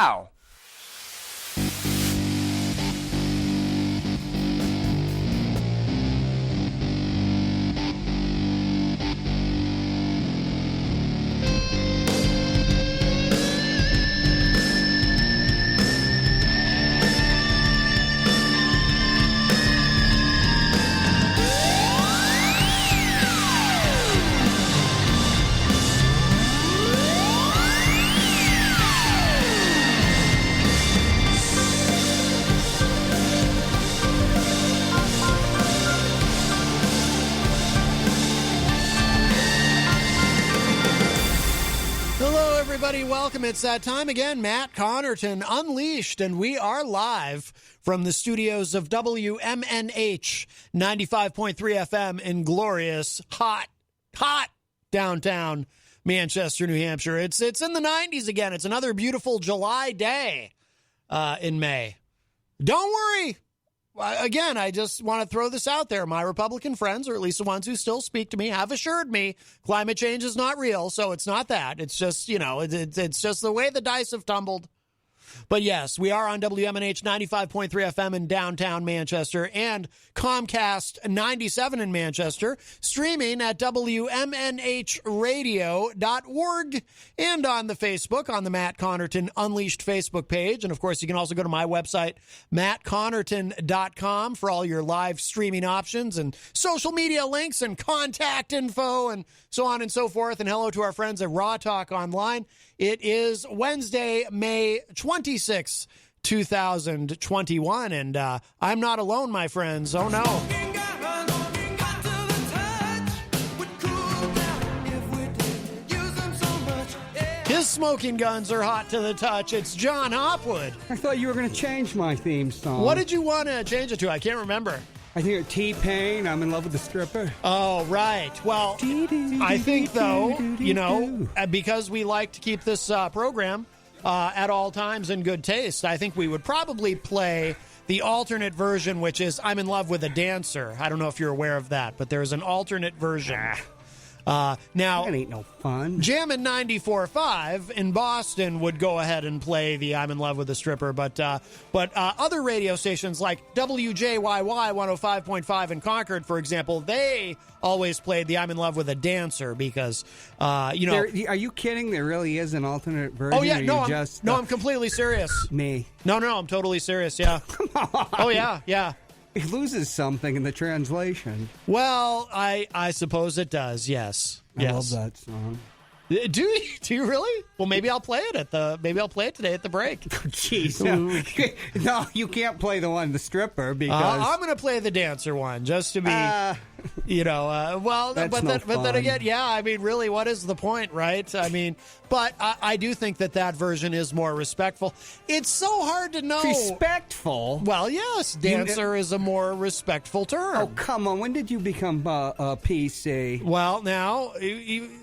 Ow. Welcome. It's that time again. Matt Connarton Unleashed, and we are live from the studios of WMNH 95.3 FM in glorious, hot downtown Manchester, New Hampshire. It's in the 90s again. It's another beautiful July day in May. Don't worry. Again, I just want to throw this out there. My Republican friends, or at least the ones who still speak to me, have assured me climate change is not real. So it's not that. It's just, it's just the way the dice have tumbled. But yes, we are on WMNH 95.3 FM in downtown Manchester and Comcast 97 in Manchester, streaming at WMNHradio.org and on the Facebook, on the Matt Connarton Unleashed Facebook page. And of course, you can also go to my website, mattconnerton.com, for all your live streaming options and social media links and contact info and so on and so forth. And hello to our friends at Raw Talk Online. It is Wednesday, May 26, 2021, and I'm not alone, my friends. Oh, no. His smoking guns are hot to the touch. It's John Hopwood. I thought you were going to change my theme song. What did you want to change it to? I can't remember. I think T-Pain, I'm in love with the stripper. Oh, right. Well, I think, though, because we like to keep this program at all times in good taste, I think we would probably play the alternate version, which is I'm in love with a dancer. I don't know if you're aware of that, but there's an alternate version. Now, that ain't no fun. Jammin' 94.5 in Boston would go ahead and play the I'm in love with a stripper, but other radio stations like WJYY 105.5 in Concord, for example, they always played the I'm in love with a dancer because, Are you kidding? There really is an alternate version? Oh, yeah. I'm completely serious. Me. No, I'm totally serious, yeah. Come on. Oh, yeah. It loses something in the translation. Well, I suppose it does. Yes. I love that song. Do you really? Well, maybe I'll play it today at the break. Jeez, no, you can't play the one the stripper because I'm going to play the dancer one just to be, but then again, yeah. I mean, really, what is the point, right? I mean, but I do think that version is more respectful. It's so hard to know. Respectful? Well, yes, dancer is a more respectful term. Oh, come on! When did you become PC? Well, now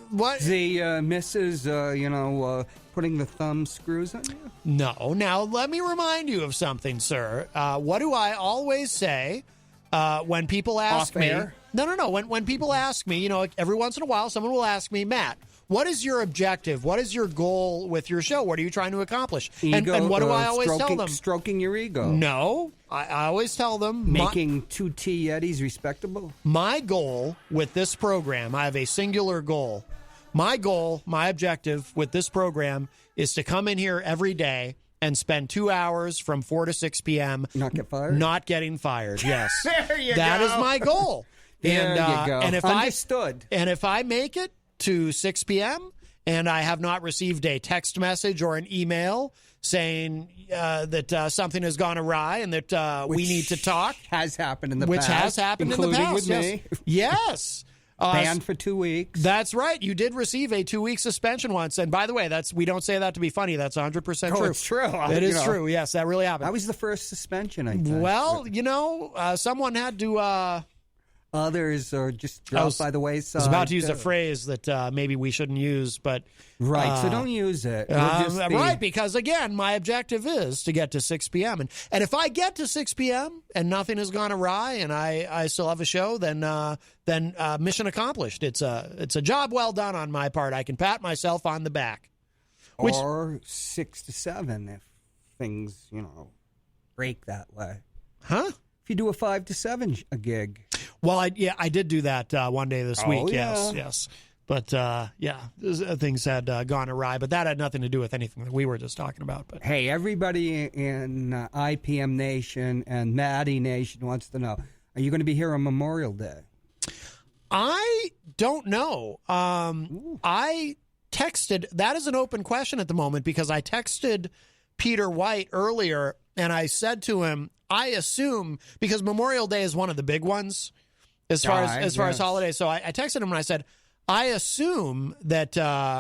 what? The Mrs. Putting the thumb screws on you? No. Now, let me remind you of something, sir. What do I always say when people ask me? Off air? No. When people ask me, every once in a while, someone will ask me, Matt, what is your objective? What is your goal with your show? What are you trying to accomplish? Ego, and what do I always tell them? Stroking your ego. No. I always tell them. Making two tea Yetis respectable? My goal with this program, I have a singular goal. My goal, my objective with this program is to come in here every day and spend 2 hours from 4 to 6 p.m. Not get fired? Not getting fired, yes. There you go. That is my goal. There you go. And if Understood. And if I make it to 6 p.m. and I have not received a text message or an email saying that something has gone awry and that we need to talk. Has happened in the past. Which has happened in the past. With me. Yes. Banned for 2 weeks. That's right. You did receive a 2-week suspension once. And by the way, we don't say that to be funny. That's 100% true. It's true. It is true. Yes, that really happened. That was the first suspension, I think. Well, someone had to... Others are just dropped by the wayside. I was about to use a phrase that maybe we shouldn't use, but... Right, so don't use it. Right, because again, my objective is to get to 6 p.m. And if I get to 6 p.m. and nothing has gone awry and I still have a show, then mission accomplished. It's a job well done on my part. I can pat myself on the back. Or 6 to 7 if things, break that way. Huh? If you do a 5 to 7 a gig. Well, I did do that one day this week. Yeah. Yes. But, things had gone awry. But that had nothing to do with anything that we were just talking about. But Hey, everybody in IPM Nation and Maddie Nation wants to know, are you going to be here on Memorial Day? I don't know. I texted, that is an open question at the moment, because I texted Peter White earlier, and I said to him, I assume, because Memorial Day is one of the big ones as far as holidays. So I texted him and I said, I assume that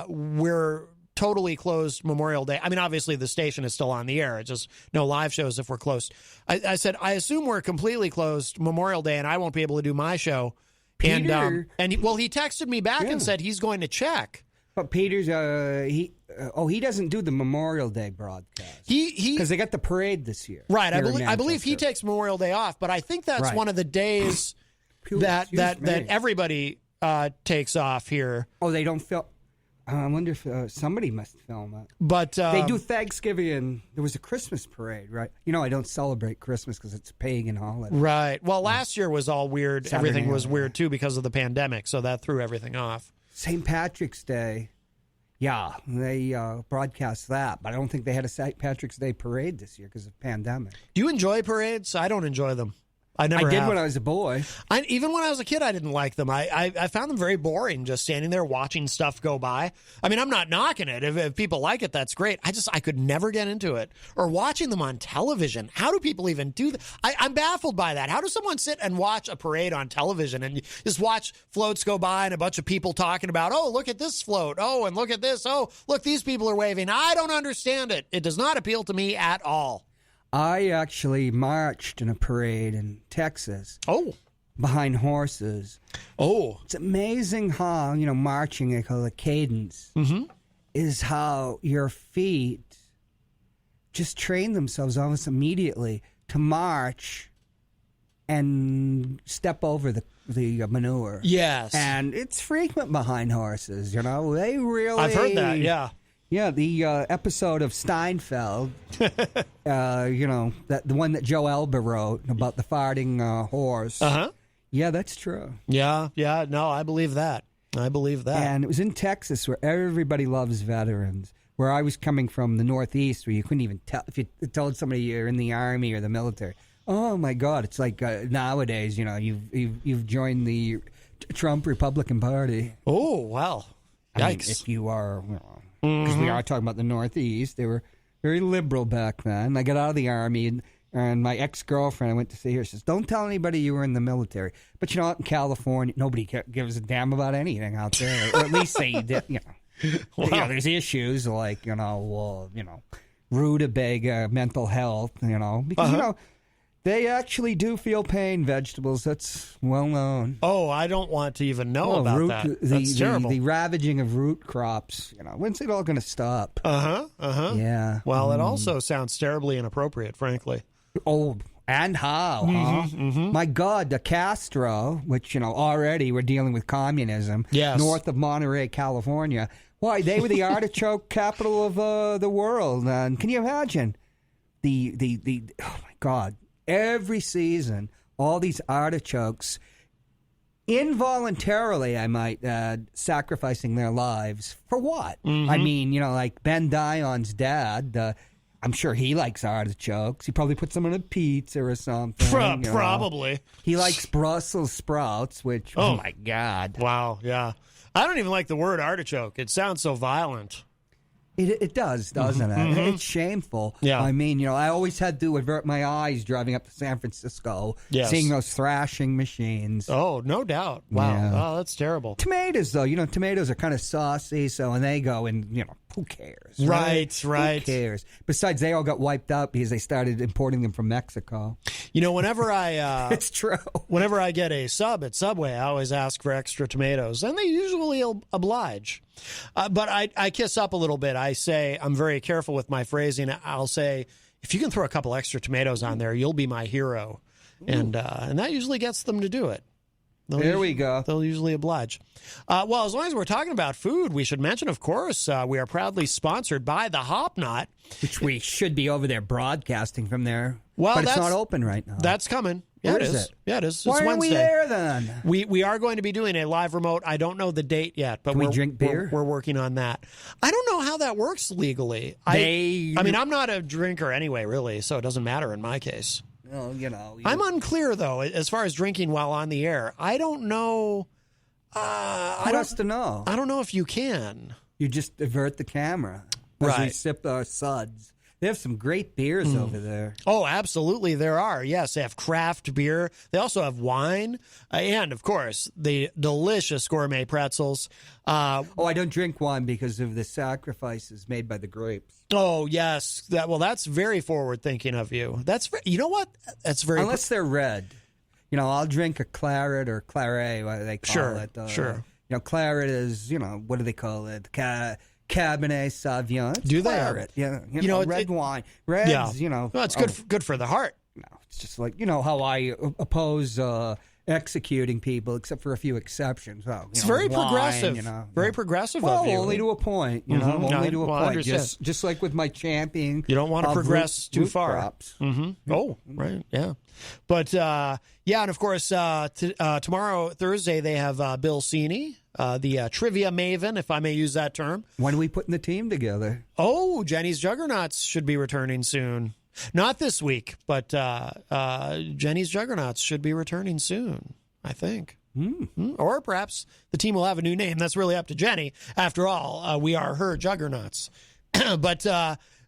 we're totally closed Memorial Day. I mean, obviously the station is still on the air. It's just no live shows if we're closed. I said, I assume we're completely closed Memorial Day and I won't be able to do my show. Peter, he texted me back and said he's going to check. But Peter's he doesn't do the Memorial Day broadcast. He because they got the parade this year. Right. I believe he takes Memorial Day off, but I think that's one of the days that everybody takes off here. Oh, they don't film. I wonder if somebody must film it. But they do Thanksgiving, and there was a Christmas parade, right? I don't celebrate Christmas because it's a pagan holiday. Right. Well, last year was all weird. Saturday everything was night. weird, too, because of the pandemic, so that threw everything off. St. Patrick's Day, yeah, they broadcast that, but I don't think they had a St. Patrick's Day parade this year because of the pandemic. Do you enjoy parades? I don't enjoy them. I did have. when I was a boy. Even when I was a kid, I didn't like them. I found them very boring, just standing there watching stuff go by. I mean, I'm not knocking it. If people like it, that's great. I could never get into it. Or watching them on television. How do people even do that? I'm baffled by that. How does someone sit and watch a parade on television and just watch floats go by and a bunch of people talking about, oh, look at this float. Oh, and look at this. Oh, look, these people are waving. I don't understand it. It does not appeal to me at all. I actually marched in a parade in Texas. Oh. Behind horses. Oh. It's amazing how, marching, they call it cadence, is how your feet just train themselves almost immediately to march and step over the manure. Yes. And it's frequent behind horses, They really... I've heard that, yeah. Yeah, the episode of Steinfeld, the one that Joe Elba wrote about the farting horse. Uh-huh. Yeah, that's true. Yeah, no, I believe that. And it was in Texas where everybody loves veterans. Where I was coming from, the Northeast, where you couldn't even tell if you told somebody you're in the Army or the military. Oh my God! It's like nowadays, you've joined the Trump Republican Party. Oh wow! Yikes! I mean, if you are. Because we are talking about the Northeast. They were very liberal back then. I got out of the Army, and my ex-girlfriend I went to see her. She says, don't tell anybody you were in the military. But out in California, nobody gives a damn about anything out there. Or at least they did, Wow. There's issues like, rutabaga, mental health, because, they actually do feel pain, vegetables. That's well known. Oh, I don't want to even know about that. That's terrible. The ravaging of root crops. When's it all going to stop? Yeah. Well, it also sounds terribly inappropriate, frankly. Oh, and how? My God, the Castro, which, already we're dealing with communism. Yes. North of Monterey, California. Why, they were the artichoke capital of the world. And can you imagine? Oh, my God. Every season, all these artichokes, involuntarily, I might add, sacrificing their lives. For what? I mean, like Ben Dion's dad, I'm sure he likes artichokes. He probably puts them on a pizza or something. Probably. He likes Brussels sprouts, which, oh my God. Wow, yeah. I don't even like the word artichoke. It sounds so violent. It does, doesn't it? It's shameful. Yeah. I mean, I always had to avert my eyes driving up to San Francisco, seeing those thrashing machines. Oh, no doubt. Wow. Yeah. Oh, that's terrible. Tomatoes, though, tomatoes are kind of saucy, so when they go and, who cares? Right. Who cares? Besides, they all got wiped out because they started importing them from Mexico. Whenever I... it's true. Whenever I get a sub at Subway, I always ask for extra tomatoes, and they usually oblige. But I kiss up a little bit. I say, I'm very careful with my phrasing. I'll say, if you can throw a couple extra tomatoes on there, you'll be my hero. And that usually gets them to do it. There we go. They'll usually oblige. Well, as long as we're talking about food, we should mention, of course, we are proudly sponsored by the Hop Knot. Which we should be over there broadcasting from there. Well, but it's not open right now. That's coming. Yeah, Where it is is. it? Yeah, it is. Why it's aren't Wednesday. we there then? We are going to be doing a live remote. I don't know the date yet, but Can we drink beer? We're working on that. I don't know how that works legally. I mean, I'm not a drinker anyway, really, so it doesn't matter in my case. Well, I'm unclear, though, as far as drinking while on the air. I don't know. Who has to know? I don't know if you can. You just avert the camera as we Right. sip our suds. They have some great beers over there. Oh, absolutely, there are. Yes, they have craft beer. They also have wine, and of course, the delicious gourmet pretzels. I don't drink wine because of the sacrifices made by the grapes. Oh, yes. That's very forward thinking of you. You know what? That's very. Unless they're red. I'll drink a claret or claret, what they call it. Sure. Claret is, what do they call it? Cabernet Sauvignon. Do they? Claret. Yeah. Red wine. Reds, Well, it's good for the heart. No, it's just like, how I oppose executing people, except for a few exceptions. Well, It's very wine, progressive. Very progressive well, of you. only to a point, only to a point. Just like with my championing. You don't want to progress too far. Mm-hmm. Oh, right, yeah. But, and of course, tomorrow, Thursday, they have Bill Cini, the trivia maven, if I may use that term. When are we putting the team together? Oh, Jenny's Juggernauts should be returning soon. Not this week, but Jenny's Juggernauts should be returning soon, I think. Or perhaps the team will have a new name. That's really up to Jenny. After all, we are her Juggernauts. But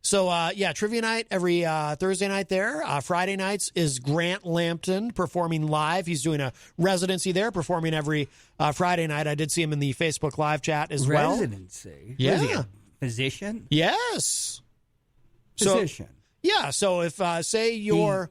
trivia night every Thursday night there. Friday nights is Grant Lampton performing live. He's doing a residency there, performing every Friday night. I did see him in the Facebook live chat as well. Residency? Yeah. Is he a physician? Yes. Physician. So if, say you're,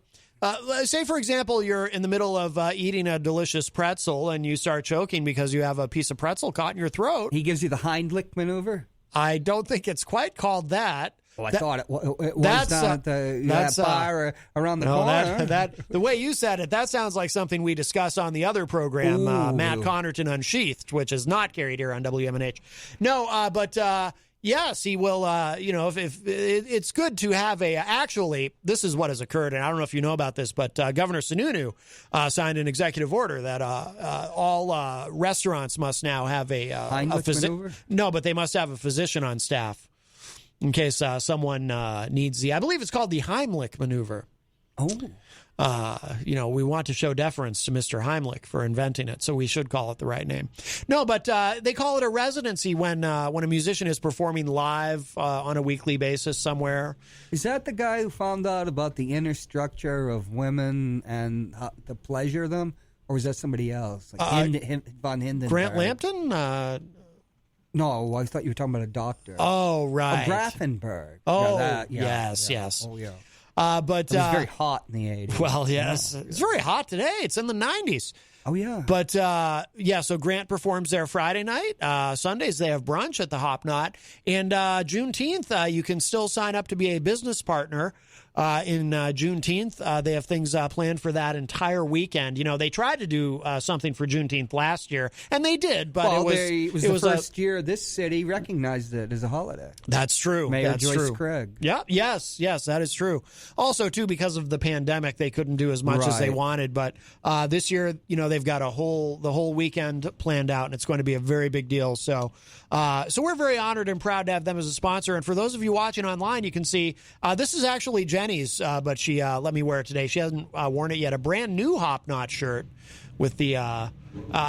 say for example, you're in the middle of eating a delicious pretzel and you start choking because you have a piece of pretzel caught in your throat. He gives you the Heimlich maneuver? I don't think it's quite called that. Well, I thought it was down at that bar around the corner. The way you said it, that sounds like something we discuss on the other program, Matt Connarton Unsheathed, which is not carried here on WMNH. No, but yes, he will. If it's good to have actually, this is what has occurred, and I don't know if you know about this, but Governor Sununu signed an executive order that all restaurants must now have a physician. No, but they must have a physician on staff in case someone needs I believe it's called the Heimlich maneuver. We want to show deference to Mr. Heimlich for inventing it, so we should call it the right name. No, but they call it a residency when a musician is performing live on a weekly basis somewhere. Is that the guy who found out about the inner structure of women and to pleasure them? Or was that somebody else? Like von Hindenburg? Grant Lampton? No, I thought you were talking about a doctor. Oh, right. Grafenberg. Oh, yes. Oh, yeah. But it was very hot in the 80s. Well, yes. It's very hot today. It's in the 90s. Oh, yeah. But, so Grant performs there Friday night. Sundays, they have brunch at the Hop Knot. And Juneteenth, you can still sign up to be a business partner. In Juneteenth, they have things planned for that entire weekend. They tried to do something for Juneteenth last year, and they did, but it was the first year this city recognized it as a holiday. That's true. Mayor That's Joyce true. Craig. Yeah, yes, that is true. Also, too, because of the pandemic, they couldn't do as much as they wanted. But this year, they've got the whole weekend planned out, and it's going to be a very big deal. So we're very honored and proud to have them as a sponsor. And for those of you watching online, you can see this is actually Jenny's, but she let me wear it today. She hasn't worn it yet. A brand new Hop Knot shirt with the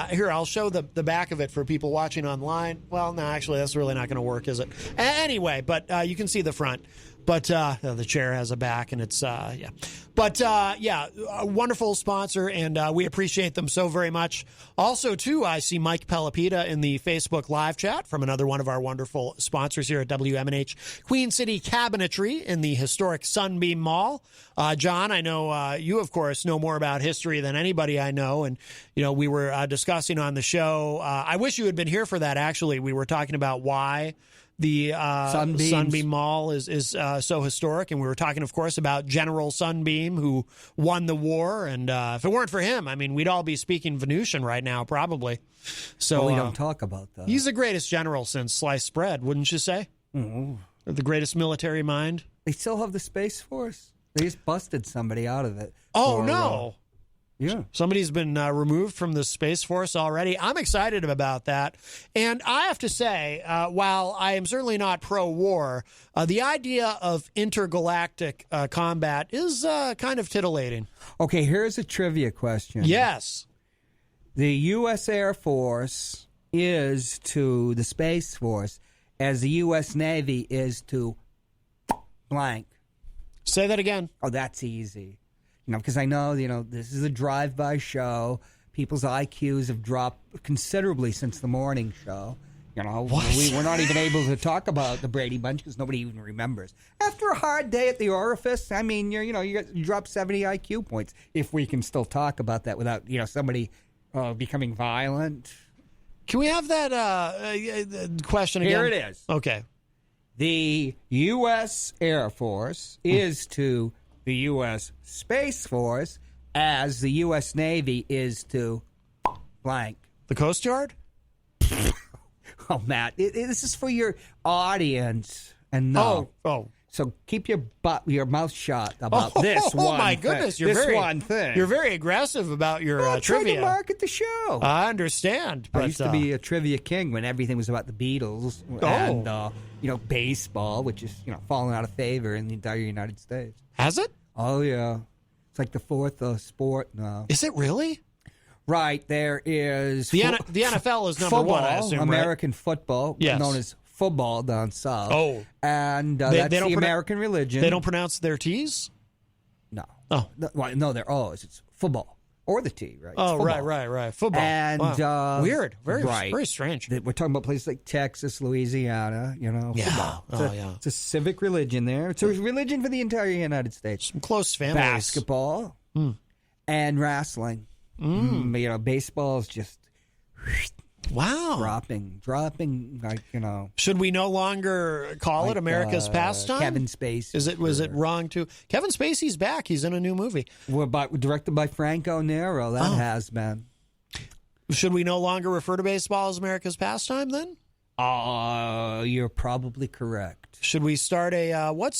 here. I'll show the back of it for people watching online. Well, no, actually, that's really not going to work, is it? Anyway, but you can see the front. But the chair has a back, and it's But a wonderful sponsor, and we appreciate them so very much. Also, too, I see Mike Pelopita in the Facebook live chat from another one of our wonderful sponsors here at WMNH, Queen City Cabinetry in the historic Sunbeam Mall. John, I know you, of course, know more about history than anybody I know, and we were discussing on the show. I wish you had been here for that. Actually, we were talking about why the Sunbeams. Sunbeam Mall is so historic. And we were talking, of course, about General Sunbeam, who won the war. And if it weren't for him, I mean, we'd all be speaking Venusian right now, probably. So we don't talk about that. He's the greatest general since sliced bread, wouldn't you say? Mm-hmm. The greatest military mind. They still have the Space Force. They just busted somebody out of it. Oh, no. Yeah. Somebody's been removed from the Space Force already. I'm excited about that. And I have to say, while I am certainly not pro-war, the idea of intergalactic combat is kind of titillating. Okay, here's a trivia question. Yes. The U.S. Air Force is to the Space Force as the U.S. Navy is to blank. Say that again. Oh, that's easy. Because I know, this is a drive-by show. People's IQs have dropped considerably since the morning show. We're not even able to talk about the Brady Bunch because nobody even remembers. After a hard day at the orifice, I mean, you drop 70 IQ points if we can still talk about that without, somebody becoming violent. Can we have that question again? Here it is. Okay. The U.S. Air Force is to the U.S. Space Force as the U.S. Navy is to blank. The Coast Guard? Oh, Matt, this is for your audience. And no. Oh. So keep your mouth shut about this one. Oh, my goodness. Thing. One thing. You're very aggressive about your I'm trivia. trying to market the show. I understand. But, I used to be a trivia king when everything was about the Beatles and, baseball, which is, falling out of favor in the entire United States. Has it? Oh, yeah. It's like the fourth sport now. Is it really? Right. There is... The NFL is number football, one, I assume, American football, yes. known as football down south. Oh. And that's the American religion. They don't pronounce their T's? No. Oh. No, they're O's. It's football. Or the T, right? Oh, right. Football. And weird. Very strange. We're talking about places like Texas, Louisiana, Yeah. Football. It's a civic religion there. It's a religion for the entire United States. Some close families. Basketball and wrestling. Baseball is just dropping. Should we no longer call it America's pastime? Kevin Spacey. Was it wrong to? Kevin Spacey's back. He's in a new movie. Directed by Franco Nero. That has been. Should we no longer refer to baseball as America's pastime then? You're probably correct. Should we start what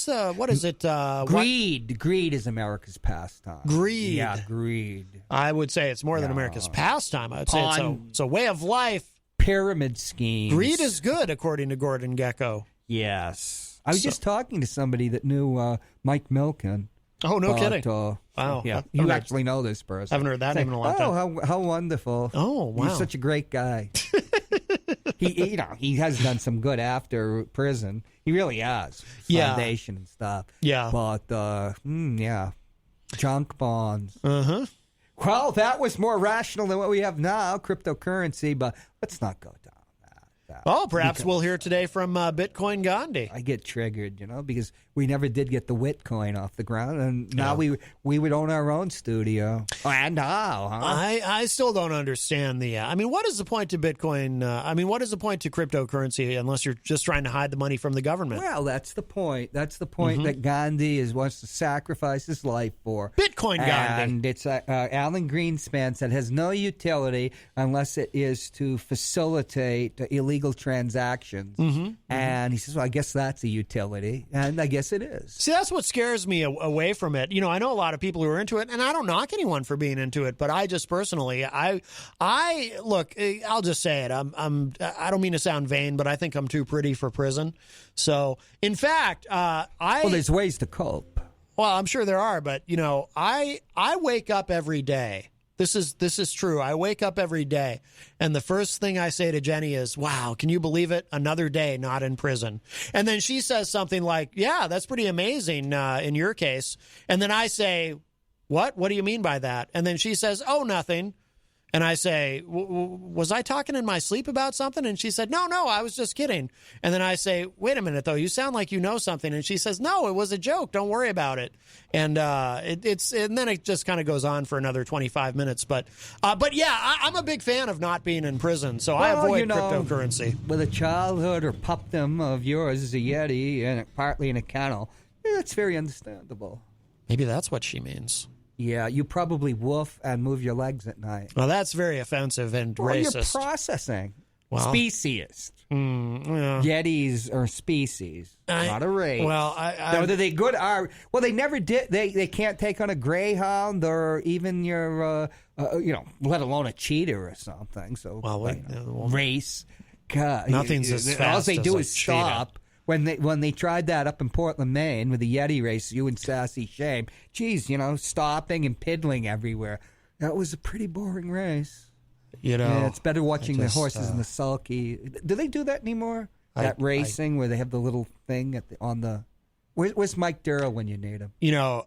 is it? Greed. Greed is America's pastime. Greed. Yeah, greed. I would say it's more than America's pastime. I would say it's a way of life. Pyramid schemes. Greed is good, according to Gordon Gekko. Yes. I was just talking to somebody that knew Mike Milken. Oh, no kidding. Wow. Yeah. You actually know this person. I haven't heard that name in a long time. Oh, how wonderful. Oh, wow. He's such a great guy. He has done some good after prison. He really has. Foundation and stuff. Yeah. But, junk bonds. Uh-huh. Well, that was more rational than what we have now, cryptocurrency, but let's not go down that. Oh, perhaps we'll hear today from Bitcoin Gandhi. I get triggered, because we never did get the Witcoin off the ground, and now we would own our own studio. And now, huh? I still don't understand the. What is the point to Bitcoin? What is the point to cryptocurrency unless you're just trying to hide the money from the government? Well, that's the point. That's the point that Gandhi wants to sacrifice his life for. Bitcoin Gandhi. And it's Alan Greenspan said has no utility unless it is to facilitate illegal transactions. And he says, well, I guess that's a utility, and I guess it is. See, that's what scares me away from it. I know a lot of people who are into it, and I don't knock anyone for being into it, but I just personally, I look, I'll just say it. I don't mean to sound vain, but I think I'm too pretty for prison. So, in fact, well, there's ways to cope. Well, I'm sure there are, but I wake up every day. This is true. I wake up every day, and the first thing I say to Jenny is, wow, can you believe it? Another day not in prison. And then she says something like, yeah, that's pretty amazing in your case. And then I say, what? What do you mean by that? And then she says, oh, nothing. And I say, was I talking in my sleep about something? And she said, no, I was just kidding. And then I say, wait a minute, though. You sound like you know something. And she says, no, it was a joke. Don't worry about it. And and then it just kind of goes on for another 25 minutes. But yeah, I'm a big fan of not being in prison, so I avoid cryptocurrency. With a childhood or puppdom of yours as a Yeti and partly in a kennel, that's very understandable. Maybe that's what she means. Yeah, you probably woof and move your legs at night. Well, that's very offensive and racist. You're processing. Well, speciest. Yeah. Yetis are species, not a race. Well, whether they good are they never did. They can't take on a greyhound or even your let alone a cheetah or something. So race. God, nothing's as fast. All they do is cheetah. Stop. When they tried that up in Portland, Maine, with the Yeti race, you and Sassy Shame, geez, stopping and piddling everywhere. That was a pretty boring race. It's better watching the horses and the sulky. Do they do that anymore? That racing where they have the little thing on the. Where's Mike Durrell when you need him?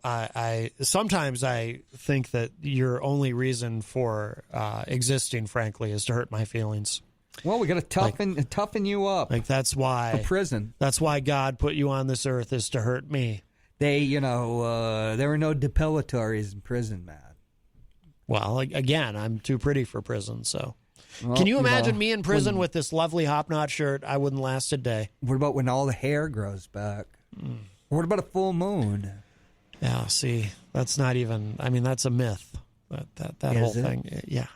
I sometimes I think that your only reason for existing, frankly, is to hurt my feelings. Well, we got to toughen you up. That's why for prison. That's why God put you on this earth, is to hurt me. There were no depilatories in prison, man. Well, again, I'm too pretty for prison. So, can you imagine me in prison with this lovely Hopknot shirt? I wouldn't last a day. What about when all the hair grows back? What about a full moon? Yeah, see, that's not even. I mean, that's a myth. That whole thing. Yeah.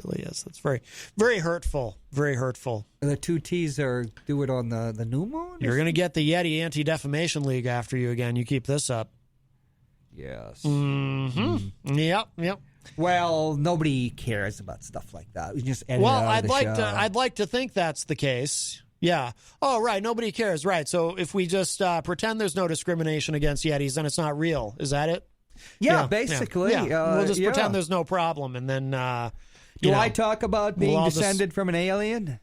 Really is. That's very, very hurtful. Very hurtful. The two T's do it on the new moon? You're going to get the Yeti Anti-Defamation League after you again. You keep this up. Yes. Mm-hmm. Yep. Well, nobody cares about stuff like that. We just edit out of the show. I'd like to think that's the case. Yeah. Oh, right. Nobody cares. Right. So if we just pretend there's no discrimination against Yetis, then it's not real. Is that it? Yeah, basically. Yeah. We'll just pretend there's no problem, and then. Do I talk about being descended from an alien?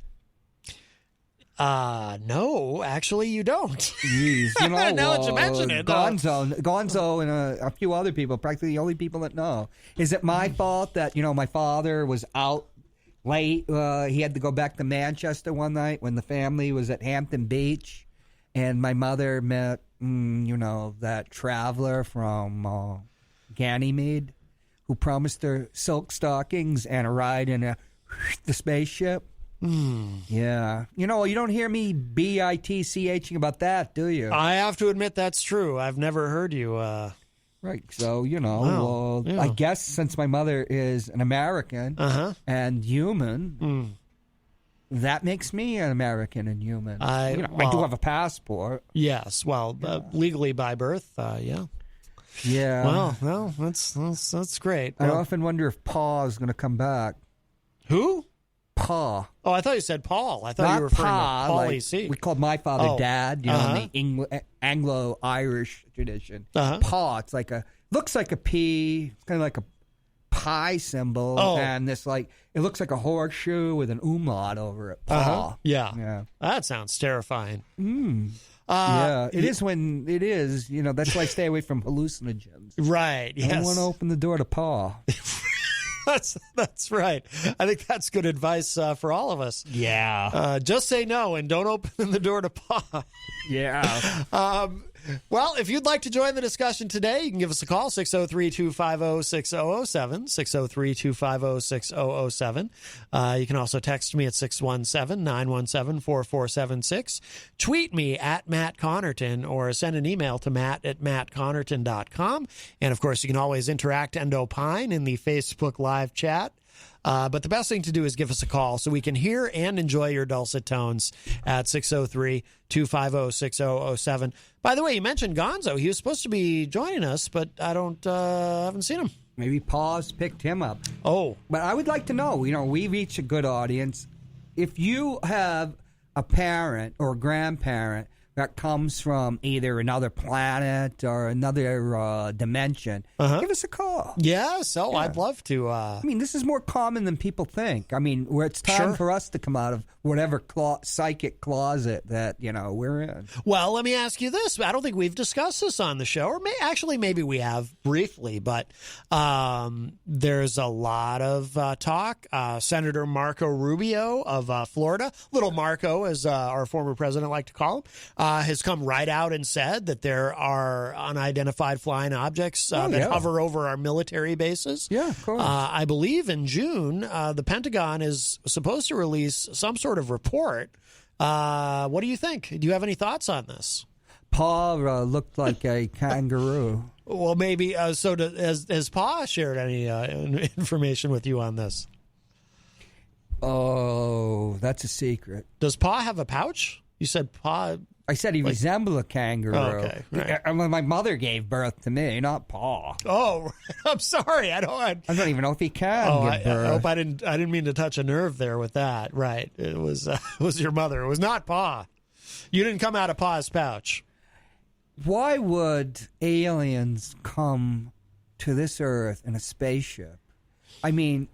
No, actually, you don't. Jeez, now that you mention it. Gonzo and a few other people, practically the only people that know. Is it my fault that, my father was out late? He had to go back to Manchester one night when the family was at Hampton Beach, and my mother met, that traveler from Ganymede, who promised her silk stockings and a ride in the spaceship. Yeah. You don't hear me bitching about that, do you? I have to admit that's true. I've never heard you. Right. So, I guess since my mother is an American and human, that makes me an American and human. I do have a passport. Yes. Well, legally by birth, yeah. Yeah. Well, that's great. I often wonder if Pa is going to come back. Who? Pa. Oh, I thought you said Paul. I thought Not you were referring Pa, to Paulie like, C. We called my father Dad, in the Anglo-Irish tradition. Pa, it's looks like a P. It's kind of like a pie symbol, and this it looks like a horseshoe with an umlaut over it. Pa. Yeah. That sounds terrifying. Yeah, it is when it is. That's why I stay away from hallucinogens. Right. Yes. I don't want to open the door to Pa. That's right. I think that's good advice for all of us. Yeah. Just say no and don't open the door to Pa. Yeah. Well, if you'd like to join the discussion today, you can give us a call, 603-250-6007, 603-250-6007. You can also text me at 617-917-4476. Tweet me at Matt Connarton or send an email to matt@mattconnerton.com. And, of course, you can always interact and opine in the Facebook live chat. But the best thing to do is give us a call so we can hear and enjoy your dulcet tones at 603-250-6007. By the way, you mentioned Gonzo. He was supposed to be joining us, but I haven't seen him. Maybe Pa's picked him up. Oh. But I would like to know, we reach a good audience. If you have a parent or grandparent that comes from either another planet or another dimension, give us a call. Yeah, so I'd love to. I mean, this is more common than people think. I mean, where it's time for us to come out of whatever psychic closet that, we're in. Well, let me ask you this. I don't think we've discussed this on the show, or maybe we have briefly, but there's a lot of talk. Senator Marco Rubio of Florida, Little Marco, as our former president liked to call him, has come right out and said that there are unidentified flying objects that hover over our military bases. Yeah, of course. I believe in June, the Pentagon is supposed to release some sort of report. What do you think? Do you have any thoughts on this? Paul looked like a kangaroo. Well, maybe. Has Pa shared any information with you on this? Oh, that's a secret. Does Pa have a pouch? You said Pa. I said he resembled a kangaroo. Oh, okay, right. My mother gave birth to me, not Pa. Oh, I'm sorry. I don't even know if he can give birth. I hope I didn't mean to touch a nerve there with that. Right. It was your mother. It was not Pa. You didn't come out of Pa's pouch. Why would aliens come to this Earth in a spaceship? I mean,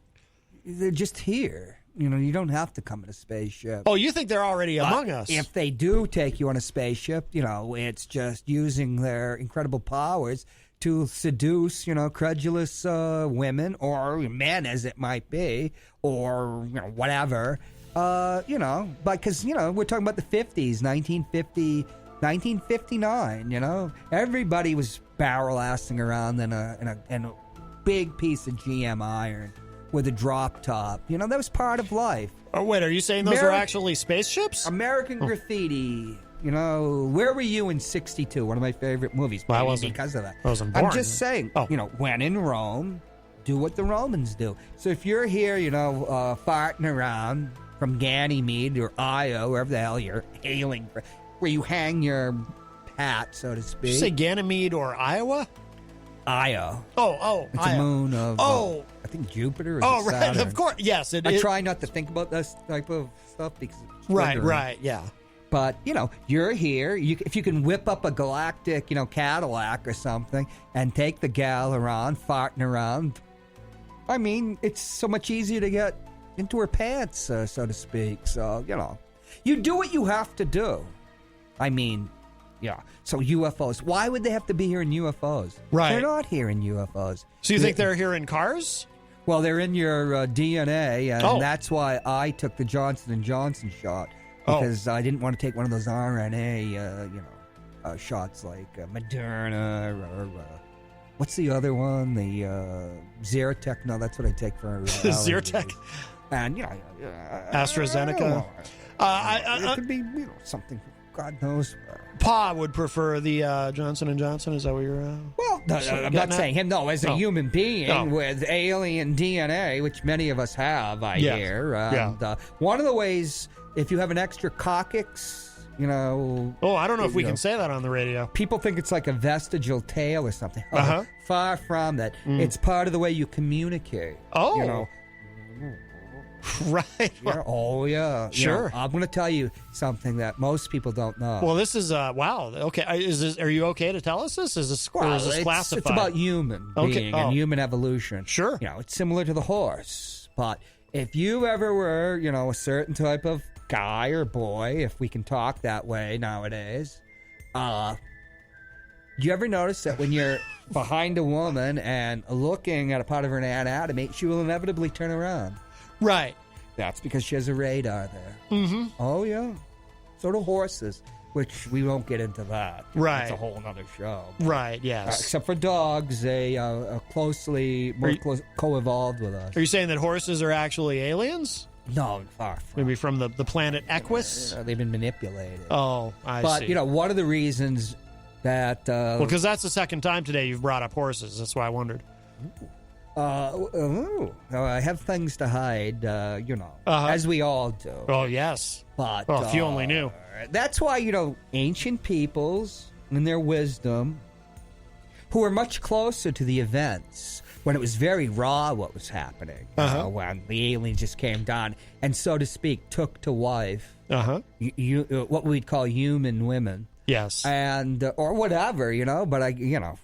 they're just here. You don't have to come in a spaceship. Oh, you think they're already among us? If they do take you on a spaceship, it's just using their incredible powers to seduce, credulous women or men, as it might be, or whatever. Because we're talking about the 50s, 1950, 1959. Everybody was barrel-assing around in a big piece of GM iron with a drop top. That was part of life. Oh, wait, are you saying those are actually spaceships? American Graffiti. Where were you in '62? One of my favorite movies. Well, I wasn't. Because of that. I wasn't born. I'm just saying, when in Rome, do what the Romans do. So if you're here, farting around from Ganymede or Io, wherever the hell you're hailing from, where you hang your hat, so to speak. Did you say Ganymede or Iowa? Io. Oh, it's Io. a moon of, I think Jupiter. Or right, Saturn. Of course, yes. I try not to think about this type of stuff because it's right, yeah. But you're here. If you can whip up a galactic, Cadillac or something, and take the gal around, farting around. I mean, it's so much easier to get into her pants, so to speak. So you do what you have to do. I mean. Yeah. So UFOs. Why would they have to be here in UFOs? Right. They're not here in UFOs. So you think they're here in cars? Well, they're in your DNA, and that's why I took the Johnson & Johnson shot, because I didn't want to take one of those RNA, shots like Moderna or what's the other one? The Zyrtec. No, that's what I take for Zyrtec. And AstraZeneca. It could be something. God knows. Pa would prefer the Johnson & Johnson. Is that what you're... Well, I'm not saying him. No, as a human being with alien DNA, which many of us have, I hear. And, one of the ways, if you have an extra coccyx, Oh, I don't know if we can say that on the radio. People think it's like a vestigial tail or something. Far from that. It's part of the way you communicate. Oh. Right. Yeah. Sure. I'm going to tell you something that most people don't know. Well, this is wow. Okay. Are you okay to tell us this? Is this classified? It's about human being and human evolution. Sure. It's similar to the horse. But if you ever were, a certain type of guy or boy, if we can talk that way nowadays, do you ever notice that when you're behind a woman and looking at a part of her anatomy, she will inevitably turn around? Right. That's because she has a radar there. Mm-hmm. Oh, yeah. So do horses, which we won't get into that. Right. That's a whole other show. Right, yes. Except for dogs, they are co-evolved with us. Are you saying that horses are actually aliens? No, far from. Maybe from the planet Equus? They've been manipulated. Oh, I see. But, one of the reasons that... because that's the second time today you've brought up horses. That's why I wondered. I have things to hide, as we all do. Oh, yes. But if you only knew. That's why, ancient peoples, in their wisdom, who are much closer to the events, when it was very raw what was happening, when the aliens just came down and, so to speak, took to wife what we'd call human women. Yes. And or whatever, but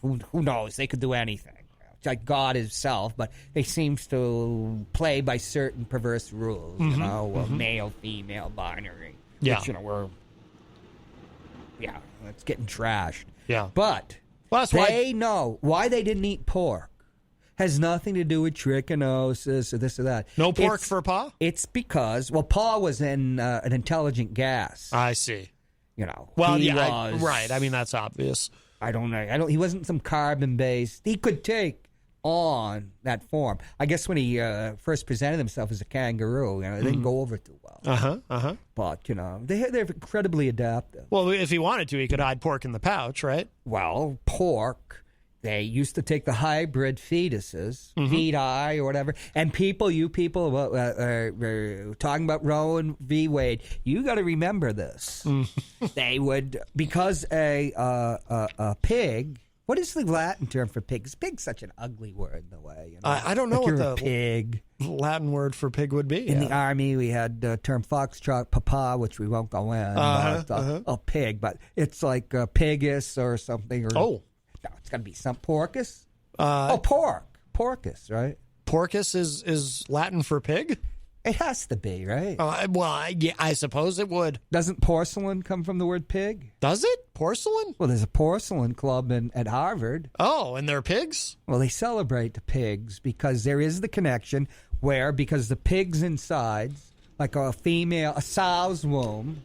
who knows? They could do anything. It's like God himself, but they seems to play by certain perverse rules, male, female, binary. Yeah. Which, it's getting trashed. Yeah. But Well, that's they know why they didn't eat pork. Has nothing to do with trichinosis or this or that. No pork for Pa? It's because, Pa was in an intelligent gas. I see. Well, he was, right. I mean, that's obvious. I don't know. He wasn't some carbon-based. He could take on that form. I guess when he first presented himself as a kangaroo, it didn't go over too well. But, they're incredibly adaptive. Well, if he wanted to, he could hide pork in the pouch, right? Well, pork, they used to take the hybrid fetuses, feti or whatever, and you people talking about Roe v. Wade, you got to remember this. They would, because a pig, what is the Latin term for pig? Is pig's such an ugly word in a way. I don't know what the pig Latin word for pig would be. In the Army, we had the term foxtrot papa, which we won't go in. A pig, but it's like pigus or something. No, it's got to be some porcus. Pork. Porcus, right? Porcus is Latin for pig? It has to be, right? I suppose it would. Doesn't porcelain come from the word pig? Does it? Porcelain? Well, there's a porcelain club at Harvard. Oh, and they're pigs? Well, they celebrate the pigs because there is the connection because the pig's insides, like a sow's womb,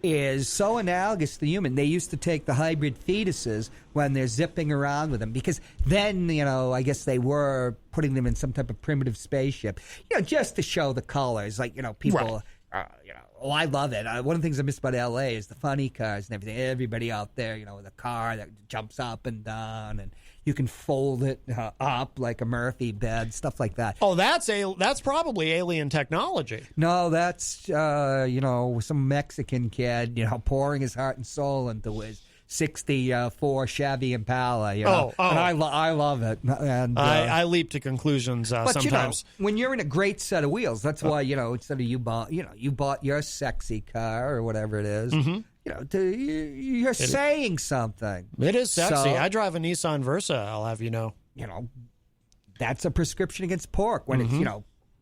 is so analogous to human. They used to take the hybrid fetuses when they're zipping around with them because then, I guess they were putting them in some type of primitive spaceship, just to show the colors. Like, people, I love it. One of the things I miss about L.A. is the funny cars and everything. Everybody out there, with a car that jumps up and down and you can fold it up like a Murphy bed, stuff like that. Oh, that's probably alien technology. No, that's some Mexican kid, pouring his heart and soul into his 64 Chevy Impala. And I love it. And I leap to conclusions sometimes. When you're in a great set of wheels, that's why instead of you bought your sexy car or whatever it is. You're saying something. It is sexy. I drive a Nissan Versa, I'll have you know. That's a prescription against pork when it's,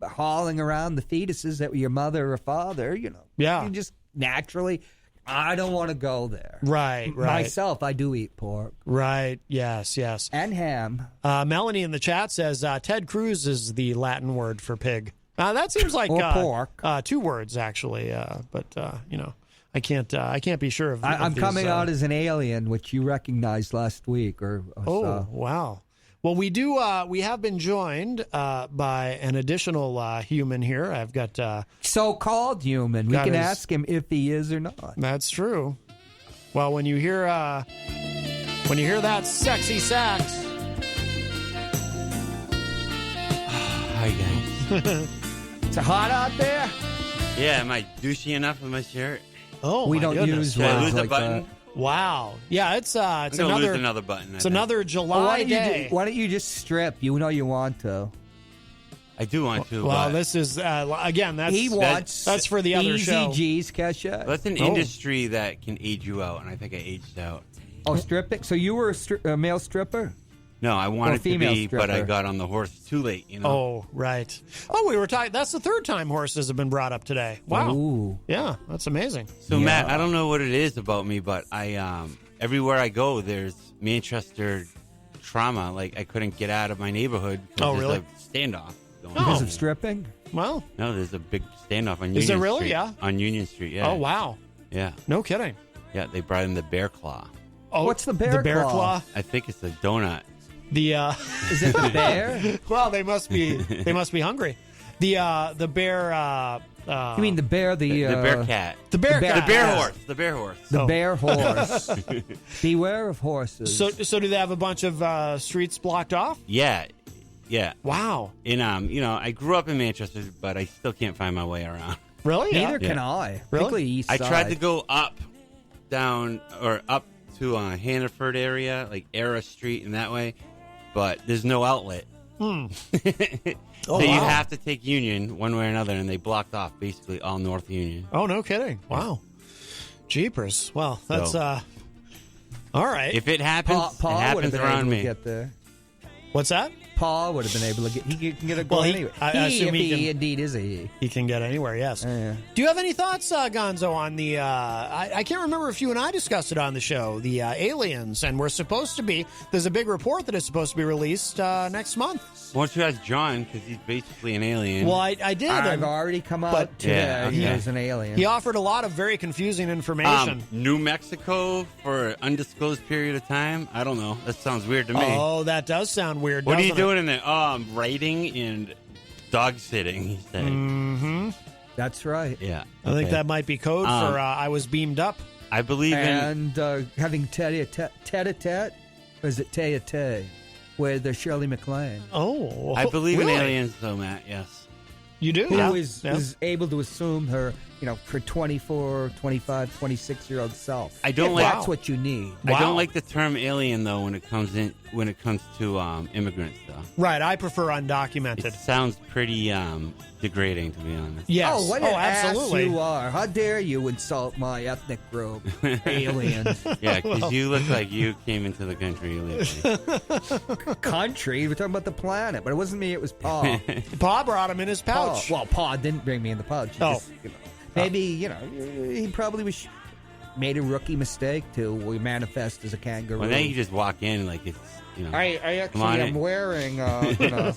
hauling around the fetuses that were your mother or father, Yeah. You just naturally, I don't want to go there. Right. Myself, I do eat pork. Right, yes. And ham. Melanie in the chat says Ted Cruz is the Latin word for pig. That seems like pork. 2 words, actually, but I can't be sure of. I'm coming out as an alien, which you recognized last week, or so. Wow! Well, we have been joined by an additional human here. I've got so-called human. We can ask him if he is or not. That's true. Well, when you hear that sexy sax. Hi guys. It's hot out there. Yeah, am I douchey enough with my shirt? Oh, we don't use Should I lose words the like button? that. Wow. Yeah, it's another lose another button. It's another July day. Why don't you just strip? You know you want to. I do want to. Well, but this is again. That's for the other easy show. G's, Kesha. that's an industry that can age you out, and I think I aged out. Oh, stripping. So you were a male stripper? No, I wanted to be, stripper. but I got on the horse too late. Oh, right. Oh, we were talking. That's the 3rd time horses have been brought up today. Wow. Ooh. Yeah, that's amazing. So Matt, I don't know what it is about me, but I everywhere I go, there's Manchester trauma. Like I couldn't get out of my neighborhood. Oh, really? There's a standoff going Because on. of stripping? Well, No, there's a big standoff on Union Is there really? Street. Yeah. On Union Street, yeah. oh wow. Yeah. No kidding. Yeah, they brought in the bear claw. Oh, What's the bear claw? claw? I think it's a donut. The Is it the bear? well, they must be hungry. The bear. You mean the bear? The bear cat. The bear the bear- cat. The bear Yes. horse. The bear horse. The bear horse. Beware of horses. So do they have a bunch of streets blocked off? Yeah. Yeah. Wow. And I grew up in Manchester, but I still can't find my way around. Really? Neither Yeah. can I. Particularly east I side. tried to go up to Hannaford area, like Era Street and that way, but there's no outlet. Oh, So you wow. have to take Union one way or another, and they blocked off basically all North Union. Oh, no kidding. Wow. Jeepers. Well, that's All right. If it happens, Paul it would have happens been around able to me. get there. What's that? Paul would have been able to get. He can get a goal Well, anyway. I assume if he he can- indeed is a he. He can get anywhere, yes. Yeah. Do you have any thoughts, Gonzo, on the, I can't remember if you and I discussed it on the show, the aliens, and we're supposed to be, there's a big report that is supposed to be released next month. Why don't you ask John, because he's basically an alien. Well, I did. I've and already come out but- today. Yeah, He okay. was an alien. he offered a lot of very confusing information. New Mexico for an undisclosed period of time? I don't know. That sounds weird to me. Oh, that does sound weird, What are you doesn't it? doing in there? Oh, I'm writing and dog sitting, he said. Mm-hmm. That's right. Yeah. I think okay. that might be code for I was beamed up. I believe in... And having tete-a-tete, or is it tete-a-tete, with Shirley MacLaine. Oh, I believe really? in aliens, though, Matt, yes. You do? Who Yeah. is able to assume her, her 24, 25, 26-year-old self. I don't If like- that's what you need. I Wow. don't like the term alien, though, when it comes to immigrants, though. Right, I prefer undocumented. It sounds pretty degrading, to be honest. Yes. Oh, what an absolutely. ass you are. How dare you insult my ethnic group, aliens. Yeah, because you look like you came into the country illegally. Country, we're talking about the planet, but it wasn't me, it was Paul. Pa brought him in his pouch. Well, Paul didn't bring me in the pouch. He Oh. just, maybe, he probably made a rookie mistake to manifest as a kangaroo. Well, then you just walk in like it's, I actually on am in. wearing, a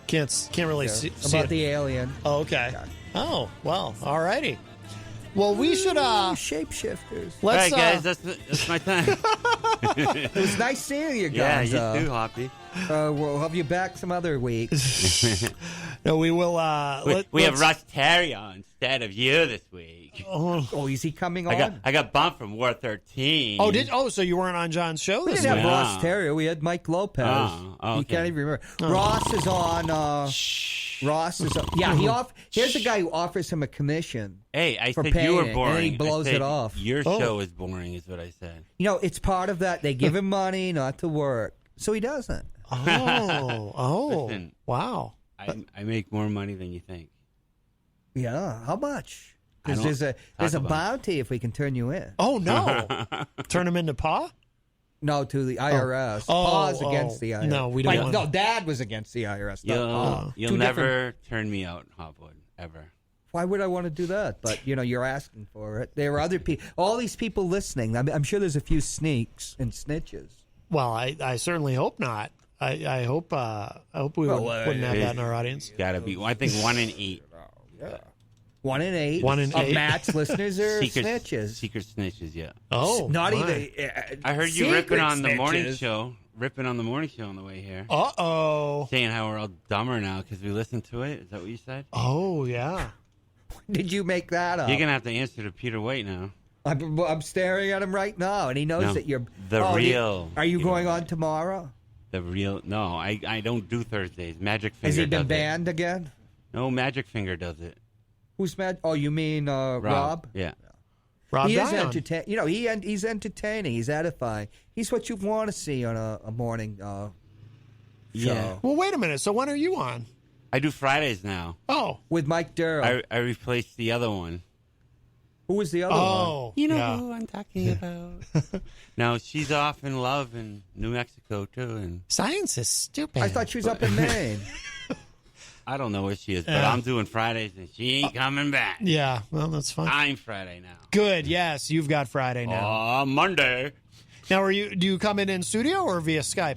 Can't really see about it. the alien. Oh, okay. Yeah. Oh, well, all righty. Well, we should Shapeshifters. All let's right, guys, that's my time. It was nice seeing you Yeah, guys. you too, Hoppy. We'll have you back some other week. no, we will We have Russ Terrier instead of you this week. Oh, is he coming on? I got bumped from War 13. so you weren't on John's show We this didn't week? have Yeah. Ross Terrier. We had Mike Lopez. Oh, okay. You can't even remember. Ross is on. Ross is on. Yeah, here's a guy who offers him a commission. Hey, I for said you were paying it, boring. and then he blows I said it off. Your show is boring, is what I said. It's part of that. They give him money not to work, so he doesn't. Listen, wow. I make more money than you think. Yeah, how much? I Because don't there's a talk about bounty if we can turn you in. Oh, no. Turn him into Pa? No, to the IRS. Oh, Pa's oh. against the IRS. No, we don't want- No, Dad was against the IRS. not Pa. You'll Two never turn me out, Hopwood, ever. Why would I want to do that? But, you're asking for it. There are other people. All these people listening. I'm sure there's a few sneaks and snitches. Well, I certainly hope not. I hope we wouldn't have that in our audience. Gotta be. I think 1 in 8. 1 in 8 1 in of 8. Matt's listeners are Secret snitches. Secret snitches, yeah. Oh, Not my. even. I heard you secret ripping on the morning snitches. show. Ripping on the morning show on the way here. Uh-oh. Saying how we're all dumber now because we listened to it. Is that what you said? Oh, yeah. Did you make that up? You're going to have to answer to Peter White now. I'm staring at him right now, and he knows No, that you're the real Are you Peter going White. on tomorrow? The real... No, I don't do Thursdays. Magic Finger Has he does been it. banned again? No, Magic Finger does it. Who's mad? Oh, you mean Rob? Yeah. Rob He is Dion. entertaining. He's entertaining. He's edifying. He's what you want to see on a morning show. Yeah. Well, wait a minute. So when are you on? I do Fridays now. Oh. With Mike Durrell. I replaced the other one. Who was the other one? Oh. You know yeah. who I'm talking about. No, she's off in love in New Mexico, too. And Science is stupid. I thought she was up in Maine. I don't know where she is, but Yeah. I'm doing Fridays, and she ain't coming back. Yeah, well, that's fine. I'm Friday now. Good. Yes, you've got Friday now. Monday. Now, do you come in studio or via Skype?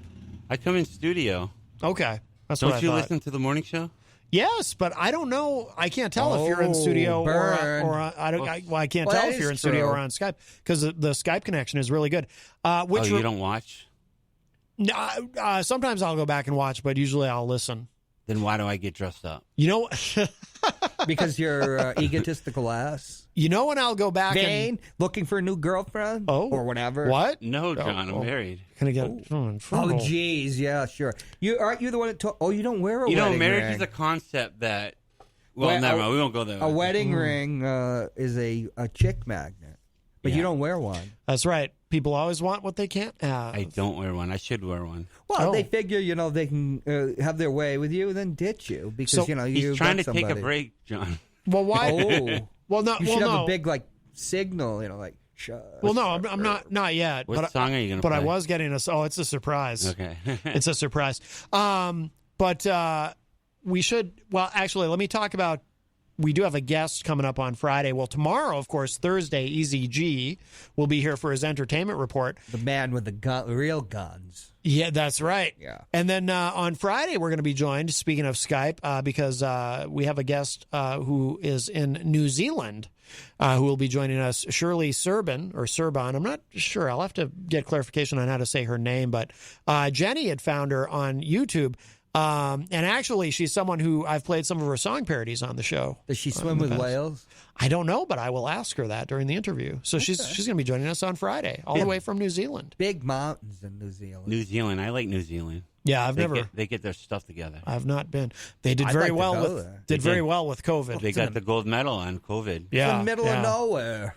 I come in studio. Okay. That's what I Don't you thought. listen to the morning show? Yes, but I don't know. I can't tell if you're in Oh, studio burn. or I don't. I can't Well, tell that if you're in is studio true. or on Skype because the Skype connection is really good. Which You don't watch? No, sometimes I'll go back and watch, but usually I'll listen. Then why do I get dressed up? You know, Because you're egotistical ass. you know when I'll go back Vain, looking for a new girlfriend? Oh. Or whatever. and what? No, John, Oh. I'm married. Can I get? Oh, geez. Yeah, sure. Aren't you the one that told... Oh, you don't wear a You know, wedding marriage ring. is a concept that... Well, Well, never mind. We won't go there. A wedding ring is a chick magnet. But you Yeah. don't wear one. That's right. People always want what they can't have. I don't wear one. I should wear one. Well, Oh. they figure, they can have their way with you, then ditch you because, So He's you've trying to got take a somebody. break, John. Well, why? Oh. Well, no. You well, should have no. a big, signal, Well, no, I'm not yet. What song are you going to play? But I was getting a. Oh, it's a surprise. Okay. It's a surprise. But we should. Well, actually, let me talk about. We do have a guest coming up on Friday. Well, tomorrow, of course, Thursday, Easy G will be here for his entertainment report. The man with the real guns. Yeah, that's right. Yeah. And then on Friday, we're going to be joined, speaking of Skype, because we have a guest who is in New Zealand who will be joining us, Shirley Serban, or Serban. I'm not sure. I'll have to get clarification on how to say her name. But Jenny had found her on YouTube. And actually, she's someone who I've played some of her song parodies on the show. Does she swim with whales? I don't know, but I will ask her that during the interview. So she's going to be joining us on Friday, all the way from New Zealand. Big mountains in New Zealand. New Zealand. I like New Zealand. Yeah, They get their stuff together. I've not been. They did very well with COVID. They got the gold medal on COVID. Yeah, it's in the middle of nowhere.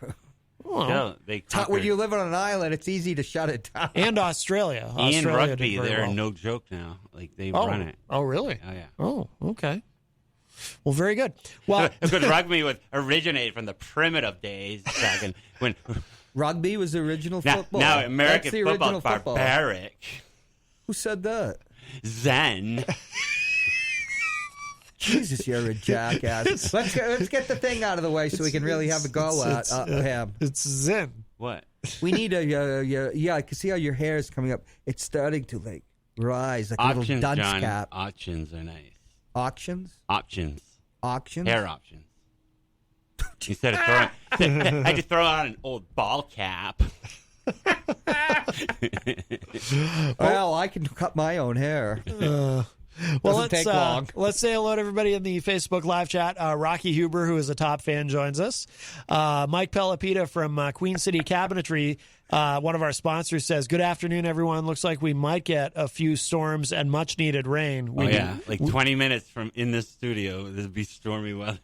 Well, When you live on an island, it's easy to shut it down. And Australia. And Australia rugby, did very they're well. no joke now. Like they run it. Oh, really? Oh, yeah. Oh, okay. Well, very good. Well, because rugby would originate from the primitive days back in when Rugby was the original football. Now American That's the football original football. barbaric. Who said that? Zen. Jesus, you're a jackass. Let's get the thing out of the way so we can really have a go at him. It's Zen. What? We need I can see how your hair is coming up. It's starting to like rise like a little Options, dunce John. cap. Options are nice. Auctions? Options. Auctions? Hair options. Instead of throwing, I just throw on an old ball cap. Well, I can cut my own hair. Well, Doesn't take long. Let's say hello to everybody in the Facebook live chat. Rocky Huber, who is a top fan, joins us. Mike Pelopita from Queen City Cabinetry, one of our sponsors, says, "Good afternoon, everyone. Looks like we might get a few storms and much-needed rain." Like 20 minutes from in this studio, there'll be stormy weather.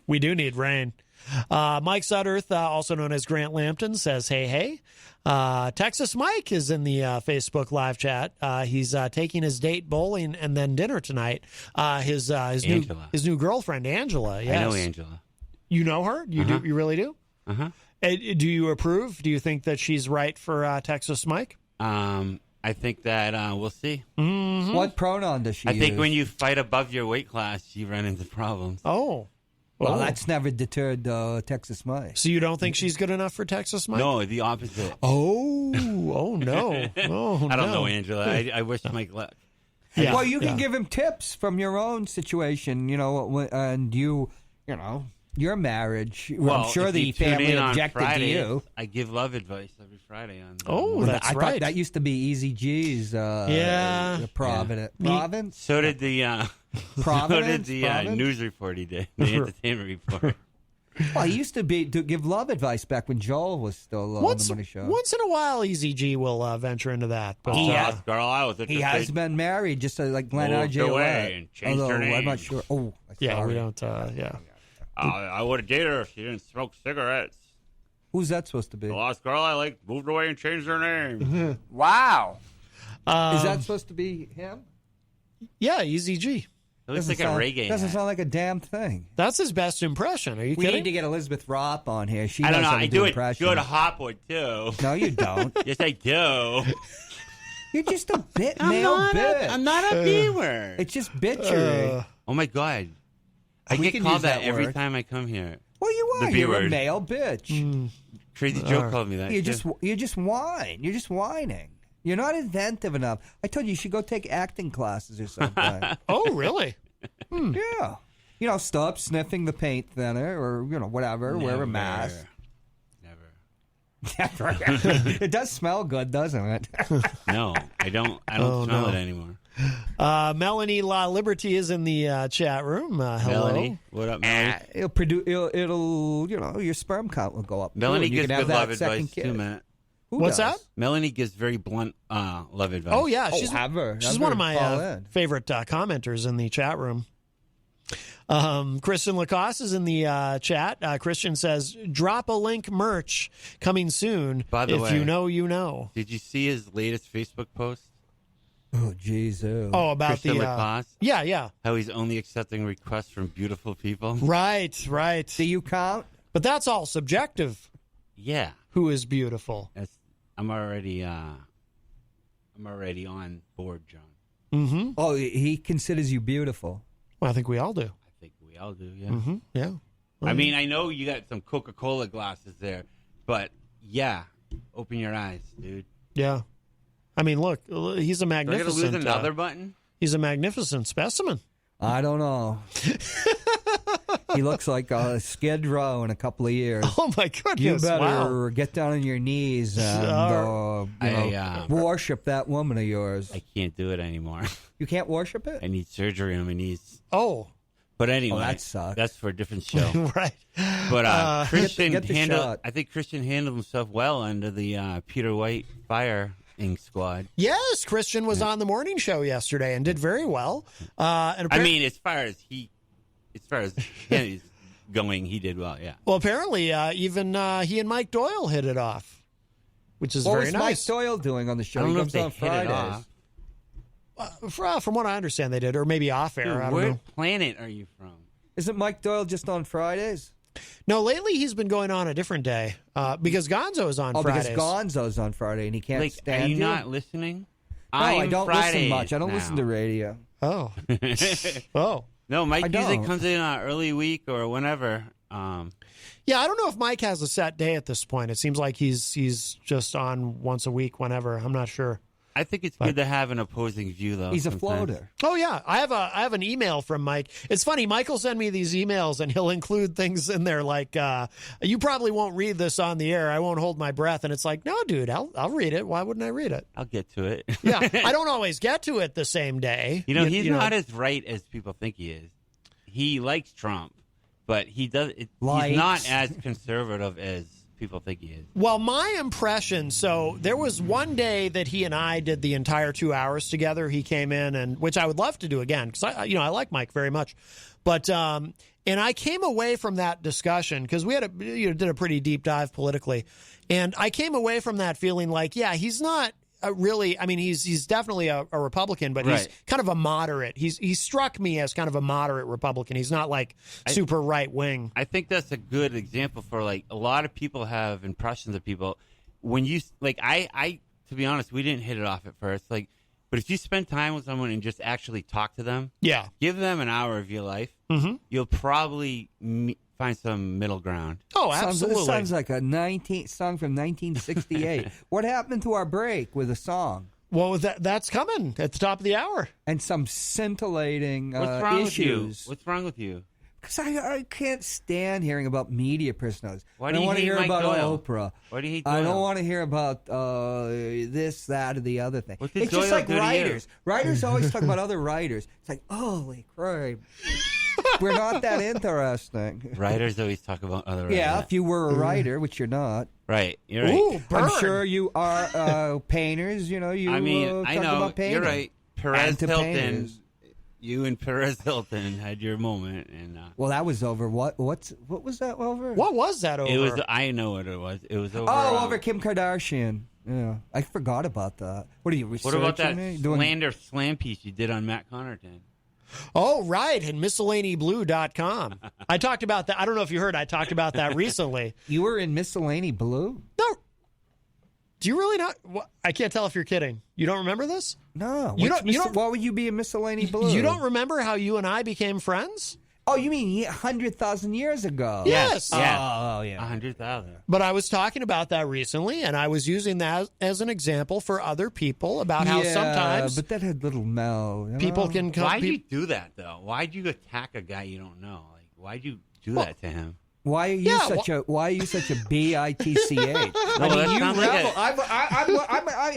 We do need rain. Mike Sutterth, also known as Grant Lampton, says, hey. Texas Mike is in the Facebook live chat. He's taking his date bowling and then dinner tonight. His new girlfriend, Angela. Yes. I know Angela. You know her? You do? You really do? Uh-huh. Do you approve? Do you think that she's right for Texas Mike? I think that we'll see. Mm-hmm. What pronoun does she use? I think when you fight above your weight class, you run into problems. Oh. Well, that's never deterred Texas Mike. So you don't think she's good enough for Texas Mike? No, the opposite. Oh no. Oh, I don't know, Angela. I wish Mike luck. Yeah, well, you can give him tips from your own situation, and your marriage. Well, I'm sure if the you tune family in on objected Fridays, to you. I give love advice every Friday on. That's I right. thought that used to be Easy G's. Providence. Province. So did the. Providence. So did the news report he did, the entertainment report. Well, he used to give love advice back when Joel was still on the Money Show. Once in a while, Easy G will venture into that. But He has been married, just like Glenn moved R.J. away and changed her name. I'm not sure. Oh, yeah, sorry. we don't. I would have dated her if she didn't smoke cigarettes. Who's that supposed to be? The last girl I liked moved away and changed her name. Wow. Is that supposed to be him? Yeah, Easy G. It looks like a reggae. Doesn't sound like a damn thing. That's his best impression. Are you We kidding? need to get Elizabeth Ropp on here. She I don't knows know. how to I do do it impressions. good Hopwood, too. No, you don't. Yes, I do. You're just a male bitch. I'm not a B-word. It's just bitchery. Oh, my God. I We get can called use that that every word. time I come here. Well, you are. The You're a B-word. male bitch. Crazy Joe called me that. You too. just whine. You're just whining. You're not inventive enough. I told you should go take acting classes or something. Oh, really? Yeah. Stop sniffing the paint thinner or, whatever. Wear a mask. Never. It does smell good, doesn't it? No, I don't smell it anymore. Melanie La Liberty is in the chat room. Hello. Melanie, what up, Melanie? It'll your sperm count will go up. Melanie too, and you gives can have good that love second advice kid. too, Matt. Who What's does? that? Melanie gives very blunt love advice. Oh, yeah. She's have her. She's Have one her of my call in. favorite commenters in the chat room. Christian LaCoss is in the chat. Christian says, drop a link merch coming soon. By the if way, you know, you know. Did you see his latest Facebook post? Oh, jeez. Oh, about Christian the... LaCoss? Yeah. How he's only accepting requests from beautiful people? Right. Do you count? But that's all subjective. Yeah. who is beautiful. I'm already on board, John. Mm-hmm. Oh, he considers you beautiful. Well, I think we all do. I think we all do, yeah. Mm-hmm. Yeah. I mean, I know you got some Coca-Cola glasses there, but yeah, open your eyes, dude. Yeah. I mean, look, he's a Do I gotta magnificent. lose another button? He's a magnificent specimen. I don't know. He looks like a Skid Row in a couple of years. Oh my You goodness! better Wow. get down on your knees and worship that woman of yours. I can't do it anymore. You can't worship it? I need surgery on my knees. Oh, But anyway, that sucks. That's for a different show. right. But Christian get the handled. shot. I think Christian handled himself well under the Peter White firing squad. Yes, Christian was on the morning show yesterday and did very well. And I mean, as far as he's going, he did well. Yeah. well, apparently, even he and Mike Doyle hit it off, which is What very was nice. Mike Doyle doing on the show? I don't He know comes if they on hit it Fridays. off. From what I understand, they did, or maybe off air. Dude, I don't where know. planet are you from? Isn't Mike Doyle just on Fridays? No, lately he's been going on a different day because Gonzo is on Fridays. Because Gonzo's on Friday and he can't Like, stand are you not listening? No, I don't listen Fridays much. I don't now. listen to radio. Oh, oh, No, Mike I usually don't. comes in on early week or whenever. yeah. I don't know if Mike has a set day at this point. It seems like he's just on once a week, whenever. I'm not sure. I think it's good to have an opposing view, though. He's a sometimes. floater. Oh yeah, I have an email from Mike. It's funny. Mike will send me these emails and he'll include things in there like, "You probably won't read this on the air. I won't hold my breath." And it's like, "No, dude, I'll read it. Why wouldn't I read it?" I'll get to it. Yeah, I don't always get to it the same day. You know, he's not as right as people think he is. He likes Trump, but he's not as conservative as people think he is. Well, my impression, so there was one day that he and I did the entire 2 hours together. He came in, and which I would love to do again because I like Mike very much. But and I came away from that discussion because we had did a pretty deep dive politically, and I came away from that feeling like, yeah, he's not really. I mean, he's definitely a Republican, but he's kind of a moderate. He struck me as kind of a moderate Republican. He's not like super right wing. I think that's a good example for like a lot of people have impressions of people. When you like, I to be honest, we didn't hit it off at first. Like, but if you spend time with someone and just actually talk to them, Yeah. give them an hour of your life, you'll probably find some middle ground. Oh, absolutely. This sounds like a song from 1968. What happened to our break with a song? Well, that's coming at the top of the hour. And some scintillating What's wrong issues. with you? What's wrong with you? Because I can't stand hearing about media personalities. Why I do don't you want to hate hear Mike about Doyle? Oprah. Why do you hate I Doyle? don't want to hear about this, that, or the other thing. What did It's just Doyle like do to you? writers. Writers always talk about other writers. It's like, holy crap. We're not that interesting. Writers always talk about other writers. Yeah, if you were a writer, which you're not. Right. You're right. Ooh, burn. I'm sure you are painters. You know, you I mean, I talk know. about painting. You're right. Perez And to Hilton. painters. You and Perez Hilton had your moment, and Well, that was over. What was that over? What was that over? it was. I know what it was. It was over. Over Kim Kardashian. Yeah, I forgot about that. What are you What researching about that me? slander slam piece you did on Matt Connarton? Oh, right, and miscellanyblue.com. I talked about that. I don't know if you heard. I talked about that recently. You were in Miscellany Blue? No. Do you really not? I can't tell if you're kidding. You don't remember this? No. You don't- Why would you be in Miscellany Blue? You don't remember how you and I became friends? Oh, you mean 100,000 years ago? Yes. Yeah. Oh, yeah. 100,000. But I was talking about that recently, and I was using that as an example for other people about how Yeah, sometimes but that had little Mel. you people know? can come. Why'd you do that though? Why'd you attack a guy you don't know? Like, why'd you do that to him? Why are you Why are you such a bitch? No, that sounds like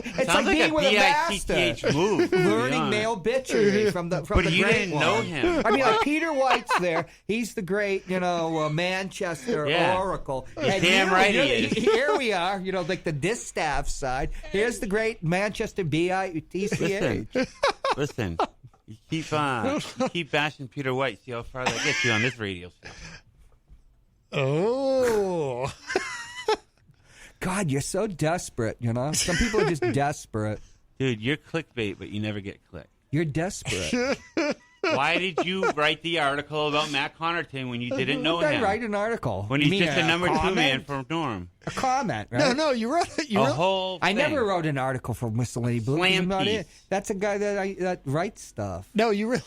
It's sounds like like being a with a master. bitch move. Learning Yeah. male bitchery from the But you great didn't know one. him. I mean, like Peter White's there. He's the great, Manchester Yeah. oracle. You're damn right he is. Here we are, like the distaff side. Here's the great Manchester bitch. Listen. You keep bashing Peter White. See how far that gets you on this radio show. Oh. God, you're so desperate, Some people are just desperate. Dude, you're clickbait, but you never get clicked. You're desperate. Why did you write the article about Matt Connarton when you didn't know I him? write an article. When You he's mean just a number 2 comment? man from Norm. A comment, right? No, you wrote it. A whole I thing. never wrote an article for Miscellany Blue. Slam I'm not piece. it. That's a guy that writes stuff. No, you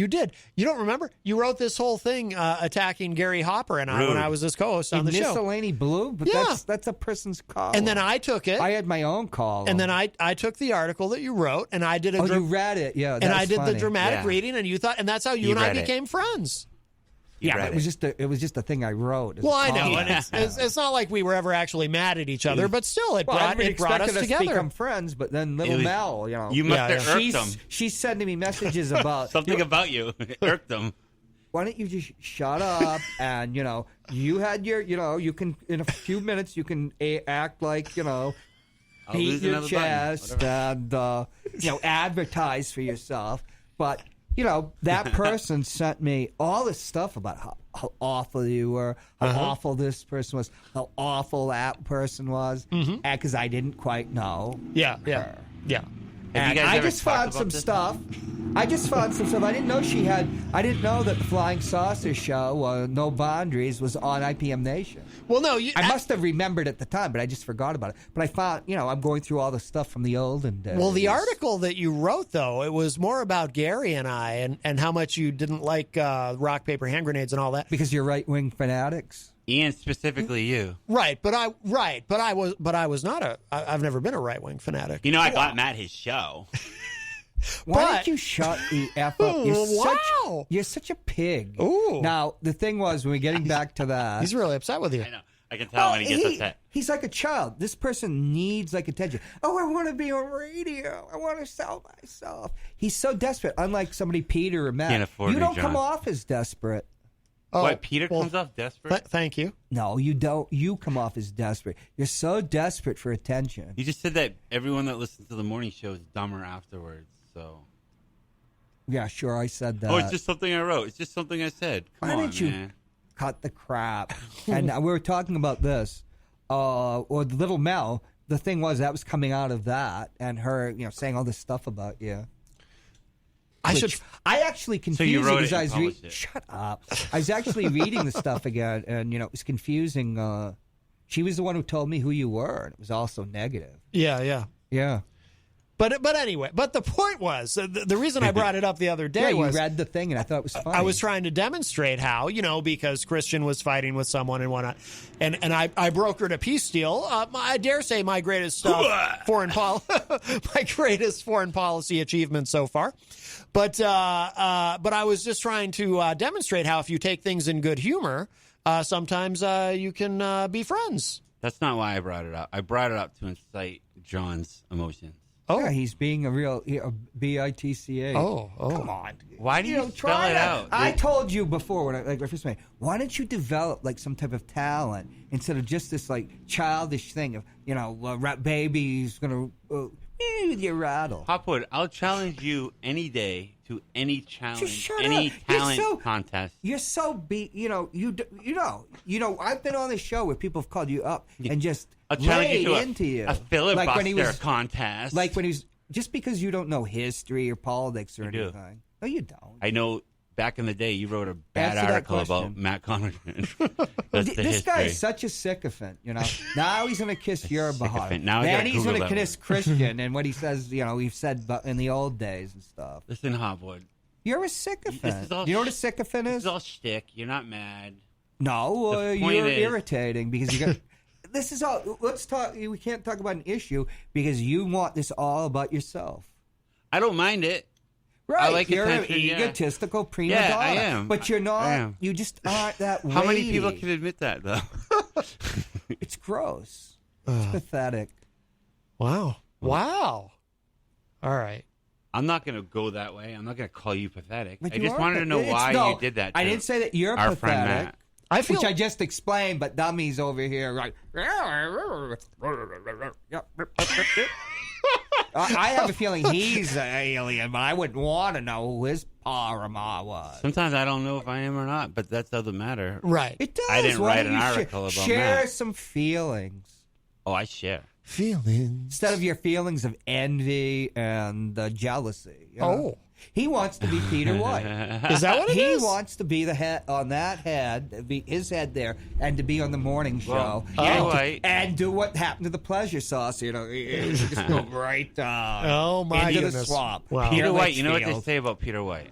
did. You don't remember? You wrote this whole thing attacking Gary Hopper and I when Rude. I was his co-host on the show. Miscellany Blue, but Yeah. that's a person's call. And then I took it. I had my own call. And then I took the article that you wrote and I did a you read it, yeah. and I did the funny. dramatic Yeah. reading, and you thought, and that's how you You and I read it. became friends. You Yeah, read it was just a thing I wrote. as Well, a I know, comment. and it's not like we were ever actually mad at each other, but still, it Well, brought everybody us expected to together. become friends, but then little was- Mel, You must Yeah, have yeah. irked them. she's sending me messages about Something about you irked them. why don't you just shut up and you had your you can in a few minutes you can act like I'll beat lose your another button. chest Whatever. and advertise for yourself, but that person sent me all this stuff about how awful you were, how awful this person was, how awful that person was, because I didn't quite know. Yeah. Have you And guys I ever just talked found about some this? stuff. I didn't know she had. I didn't know that the Flying Saucer Show, No Boundaries, was on IPM Nation. Well, no, I must have remembered at the time, but I just forgot about it. But I found, I'm going through all the stuff from the olden days. Well, the article that you wrote, though, it was more about Gary and I, and how much you didn't like rock, paper, hand grenades and all that. because you're right wing fanatics. Ian, specifically you. Right, but I was not I've never been a right wing fanatic. I got Matt his show. Why But- don't you shut the f up? Wow. You're such a pig. Ooh. Now the thing was, when we're getting back to that, He's really upset with you. I know. I can tell when he gets upset. He's like a child. This person needs attention. Oh, I want to be on radio. I want to sell myself. He's so desperate. Unlike somebody, Peter or Matt, Can't afford you me, don't come John. off as desperate. Oh, What, Peter well, comes off desperate? Thank you. No, you don't. You come off as desperate. You're so desperate for attention. You just said that everyone that listens to the morning show is dumber afterwards. So. Yeah, sure. I said that. Oh, it's just something I wrote. It's just something I said. Come Why on, didn't you man. cut the crap? And we were talking about this, or the little Mel. The thing was that was coming out of that, and her, saying all this stuff about you. I actually confused you wrote it because it I and was published it. Shut up. I was actually reading the stuff again, and it was confusing. She was the one who told me who you were, and it was also negative. Yeah. Yeah. But anyway, but the point was, the reason I brought it up the other day Yeah, you was read the thing, and I thought it was funny. I was trying to demonstrate how, because Christian was fighting with someone and whatnot. And I brokered a peace deal. I dare say my greatest my greatest foreign policy achievement so far. But I was just trying to demonstrate how if you take things in good humor, sometimes you can be friends. That's not why I brought it up. I brought it up to incite John's emotions. Oh, Yeah, he's being a real BITCA. Oh. Come on. Why do you spell try it that. out? I told you before when I first met. Why don't you develop some type of talent instead of just this childish thing of baby's gonna with your rattle. Hopwood, I'll challenge you any day to any challenge, shut any up. You're talent contest. You're so I've been on this show where people have called you up and just I'll challenge laid you to into you a filibuster like when he was contest. like when he was just because you don't know history or politics or I do. anything. No, you don't. I know back in the day you wrote a bad Answer that article about question. Matt Connarton. That's the This guy history. is such a sycophant, Now he's going to kiss your behind. sycophant. Now I then gotta he's Google going to that kiss one. Christian and what he says, we've said in the old days and stuff. Listen, Hopwood. You're a This sycophant. is all Do you know what a sh- sycophant This is? is all shtick. You're not mad. No, The point you're is- irritating because you got. This is all. Let's talk. We can't talk about an issue because you want this all about yourself. I don't mind it. Right? like you're attention, an yeah. egotistical prima Yeah, donna. I am. But you're not. I am. You just aren't that. How many weighty. people can admit that, though? It's gross. It's pathetic. Wow. All right. I'm not going to go that way. I'm not going to call you pathetic. But I you just are wanted to know pathetic. why No, you did that. I to didn't say that you're our friend pathetic. Matt. I feel Which I just explained, but dummies over here, right? I have a feeling he's an alien, but I wouldn't want to know who his Parama was. Sometimes I don't know if I am or not, but that doesn't matter. right. It does. I didn't Why write don't an you article about share Matt. some feelings. Oh, I share. Feelings. Instead of your feelings of envy and jealousy. You know? Oh. He wants to be Peter White. Is that what it is? He wants to be the head on that head, be his head there, and to be on the morning show. And do what happened to the pleasure sauce. You know, just go right my into goodness. the swamp. Wow. Peter White, you know what they say about Peter White?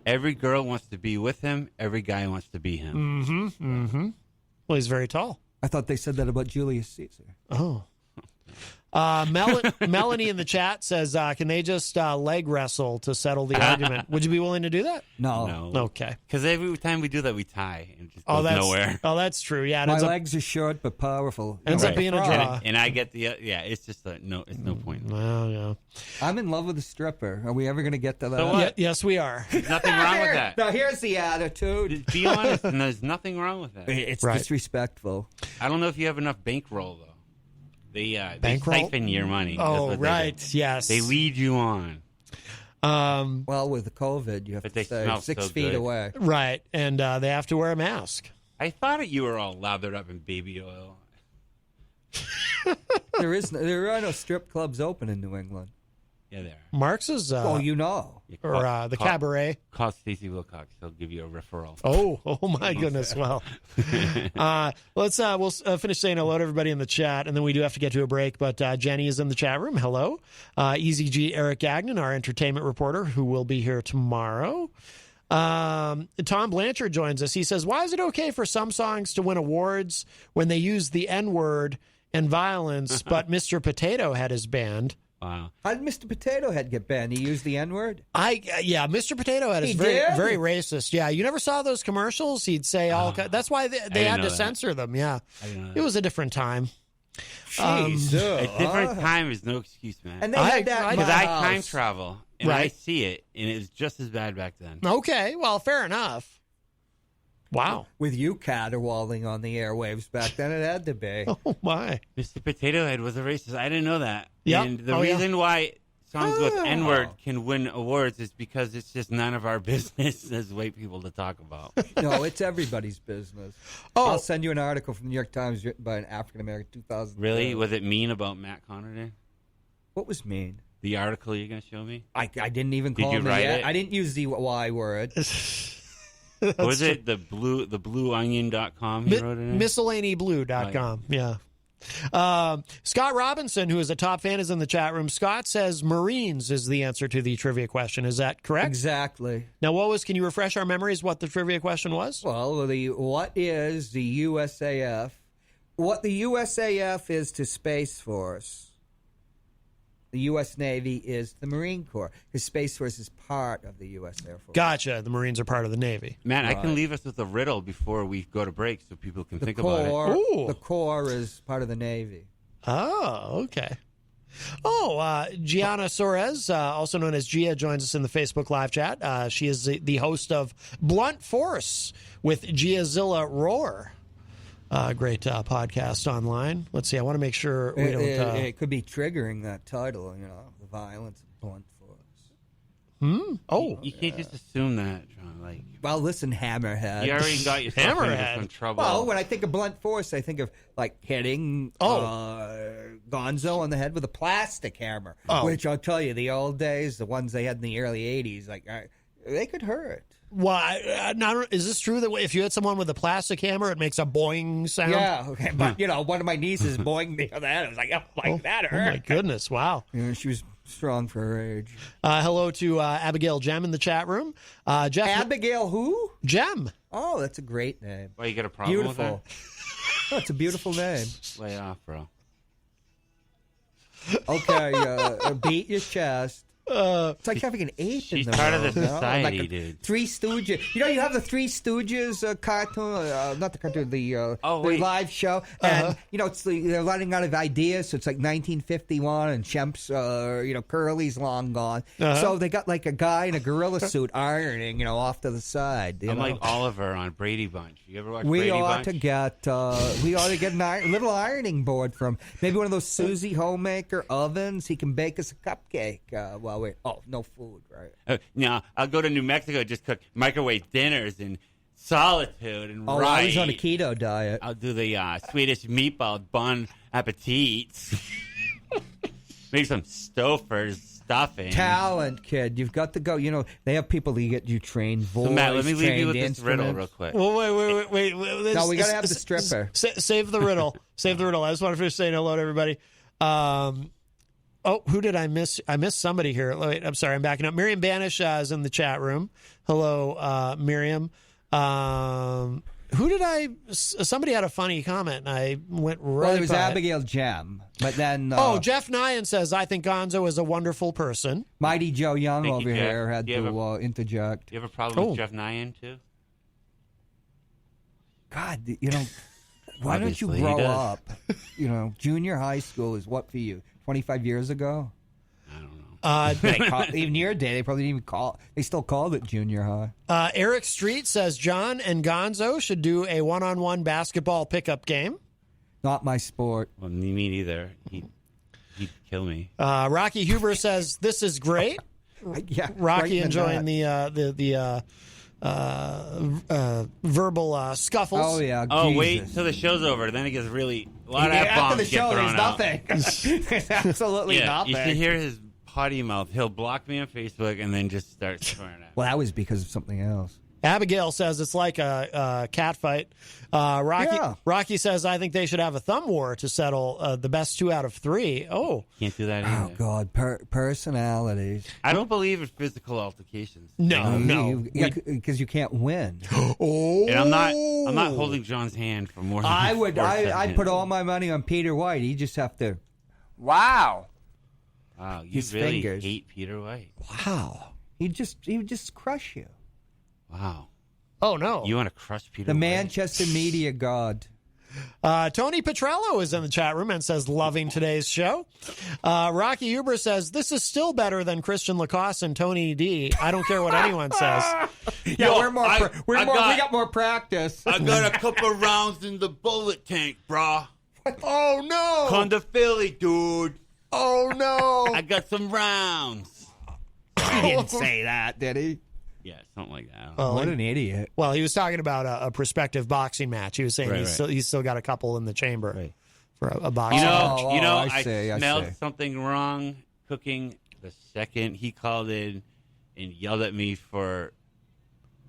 Every girl wants to be with him. Every guy wants to be him. Well, he's very tall. I thought they said that about Julius Caesar. Oh. Melanie in the chat says, can they just leg wrestle to settle the argument? Would you be willing to do that? No. Okay. Because every time we do that, we tie and it just goes nowhere. Oh, that's true. Yeah, My legs are short but powerful. Ends up being a draw. And I get the it's just it's no point. Well, yeah. I'm in love with a stripper. Are we ever going to get to that? So what? Yes, we are. There's nothing wrong with that. Now, here's the attitude. Just be honest, and there's nothing wrong with that. It's Right. disrespectful. I don't know if you have enough bankroll, though. They Bankroll? siphon your money. That's Oh, what they right. do. Yes. They lead you on. Well, with the COVID, you have But to they stay smell 6 so feet good. away. Right. And they have to wear a mask. I thought you were all lathered up in baby oil. There are no strip clubs open in New England. Yeah, there. Mark's is, Oh, you know. or the cabaret. Call Stacey Wilcox. He'll give you a referral. Oh my goodness. Well, we'll finish saying hello to everybody in the chat, and then we do have to get to a break. But Jenny is in the chat room. Hello. Easy G Eric Gagnon, our entertainment reporter, who will be here tomorrow. Tom Blanchard joins us. He says, why is it okay for some songs to win awards when they use the N-word and violence, but Mr. Potato Head is banned? Wow. How did Mr. Potato Head get banned? He used the N-word? Yeah, Mr. Potato Head is He very, did? very racist. Yeah, you never saw those commercials? He'd say all. That's why they didn't had know to that. censor them. Yeah, I didn't know it that. was a different time. A different time is no excuse, man. And they had that in Because my I time house. travel, and I Right. see it, and it was just as bad back then. Okay, well, fair enough. Wow. With you caterwauling on the airwaves back then, it had to be. Oh my. Mr. Potato Head was a racist. I didn't know that. Yeah. And the Oh, yeah. reason why songs with N-word can win awards is because it's just none of our business as white people to talk about. No, it's everybody's business. Oh. I'll send you an article from the New York Times written by an African-American 2000. Really? Was it mean about Matt Connarton? What was mean? The article you're going to show me? I didn't even Did call you him write yet. it? I didn't use the Y word. Was it the blueonion.com he wrote it in? Miscellanyblue.com. Yeah. Scott Robinson, who is a top fan, is in the chat room. Scott says Marines is the answer to the trivia question. Is that correct? Exactly. Now, can you refresh our memories what the trivia question was? Well, what is the USAF? What the USAF is to Space Force, the U.S. Navy is the Marine Corps, because Space Force is part of the U.S. Air Force. Gotcha. The Marines are part of the Navy. Matt, I Right. can leave us with a riddle before we go to break so people can The think about it. Ooh. The Corps is part of the Navy. Oh, okay. Oh, Gianna Soares, also known as Gia, joins us in the Facebook live chat. She is the host of Blunt Force with Giazilla Roar. Great podcast online. Let's see. I want to make sure we don't. It could be triggering that title, the violence of blunt force. Oh, You can't just assume that, John. Like, Well, listen, Hammerhead. you already got yourself into Hammerhead. some trouble. Well, when I think of blunt force, I think of hitting Gonzo on the head with a plastic hammer. Oh. Which I'll tell you, the old days, the ones they had in the early '80s, they could hurt. well, is this true that if you hit someone with a plastic hammer, it makes a boing sound? Yeah, okay, but one of my nieces boinged me on that. I was like, that Oh hurt. my goodness! Wow. She was strong for her age. Hello to Abigail Gem in the chat room. Jeff Abigail who? Gem. Oh, that's a great name. Why, you got a problem Beautiful. Oh, it's a beautiful name. with that? Lay it off, bro. Okay, beat your chest. It's like having an ape She's in the part of the room, society, Like a dude. Three Stooges. You have the Three Stooges cartoon, not the cartoon, the wait. live show. And, they're running out of ideas, so it's like 1951, and Shemp's, Curly's long gone. So they got like a guy in a gorilla suit ironing, off to the side. I'm like Oliver on Brady Bunch. You ever watch We Brady ought Bunch? to get a little ironing board from maybe one of those Susie Homemaker ovens. He can bake us a cupcake no food, right? No, I'll go to New Mexico, just cook microwave dinners and solitude and Oh, right. I was on a keto diet. I'll do the Swedish meatball bon appetits. Maybe some Stouffer's stuffing. Talent, kid. You've got to go. You know, they have people that get you trained voice, So, Matt, let me leave you trained with this riddle instruments. real quick. Well, wait. No, we got to have the stripper. Save the riddle. Save the riddle. I just want to finish saying hello to everybody. Who did I miss? I missed somebody here. Wait, I'm sorry. I'm backing up. Miriam Banish is in the chat room. Hello, Miriam. Who did I? Somebody had a funny comment, and I went right. Well, it was by Abigail Gem, but then Jeff Nyan says, I think Gonzo is a wonderful person. Mighty Joe Young Thank over you, Jeff. here had Do you have to interject. Do you have a problem with Jeff Nyan, too? God, you know, why don't you Obviously, he grow does. up? You know, junior high school is what for you? 25 years ago? I don't know. Even your day, they probably didn't even call. They still called it junior high. Eric Street says John and Gonzo should do a one-on-one basketball pickup game. Not my sport. Well, me neither. He'd kill me. Rocky Huber says this is great. Yeah, Rocky right enjoying the verbal scuffles. Oh yeah. Oh, Jesus. wait till the show's over. Then it gets really... A lot of After the F-bombs get show, thrown there's out. nothing. There's absolutely Yeah, nothing. you should hear his potty mouth. He'll block me on Facebook and then just start swearing at me. Well, that was because of something else. Abigail says it's like a cat fight. Rocky says I think they should have a thumb war to settle the best 2 out of 3. Oh, Can't do that Oh either. God, personalities. I don't believe in physical altercations. no. Because you can't win. Oh, And I'm not holding John's hand for more than I would. 4 I seconds. put all my money on Peter White. He just have to. Wow, you His really fingers. hate Peter White. Wow. He would just crush you. Wow. Oh no. You want to crush Peter The White? Manchester media god. Tony Petrello is in the chat room and says, loving today's show. Rocky Huber says, this is still better than Christian LaCoss and Tony D. I don't care what anyone says. Yeah, we're more. We I got more practice. I got a couple rounds in the bullet tank, brah. Oh, no. Come to Philly, dude. Oh, no. I got some rounds. He didn't say that, did he? Yeah, something like that. Oh, What an idiot. well, he was talking about a prospective boxing match. He was saying Right, he's still got a couple in the chamber Right. for a boxing You match. know, I see. smelled something wrong cooking the second he called in and yelled at me for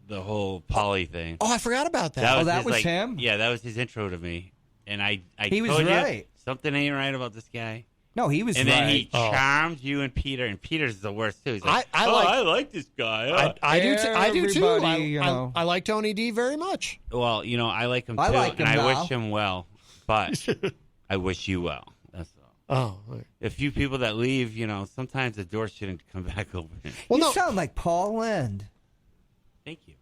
the whole Polly thing. Oh, I forgot about that. that his, was him? Yeah, that was his intro to me. And I He was told you, right. something ain't right about this guy. No, he was And right. then he charmed you and Peter, and Peter's the worst too. He's like, I like this guy. I do too. I do too. Everybody, you know. I like Tony D very much. Well, I like him too, I like him and I now. wish him well. But I wish you well. That's all. Oh, A few people that leave, sometimes the door shouldn't come back open. well, You no. sound like Paul Lynde. Thank you.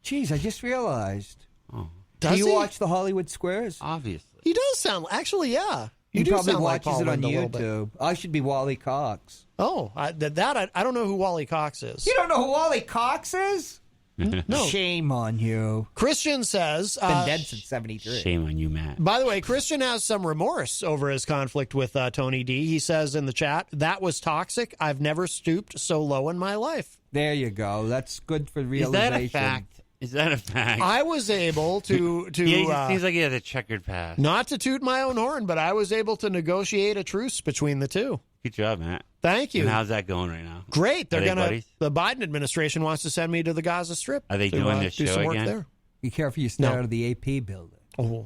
Jeez, I just realized. Oh, Does Do you he? watch the Hollywood Squares? obviously. He does sound. Actually, yeah. You He do probably sound like watches Paul it on Lynde a little bit. YouTube. I should be Wally Cox. Oh, I don't know who Wally Cox is. You don't know who Wally Cox is? No. Shame on you. Christian says. Been dead since '73. Shame on you, Matt. By the way, Christian has some remorse over his conflict with Tony D. He says in the chat, "That was toxic. I've never stooped so low in my life." There you go. That's good for Is realization. that a fact? Is that a fact? I was able to He seems like he has a checkered past. not to toot my own horn, but I was able to negotiate a truce between the two. Good job, Matt. Thank you. And how's that going right now? Great. They're Are they gonna. buddies? The Biden administration wants to send me to the Gaza Strip. Are they to, doing this do show some work again? there. Be careful you stay No. out of the AP building. Oh,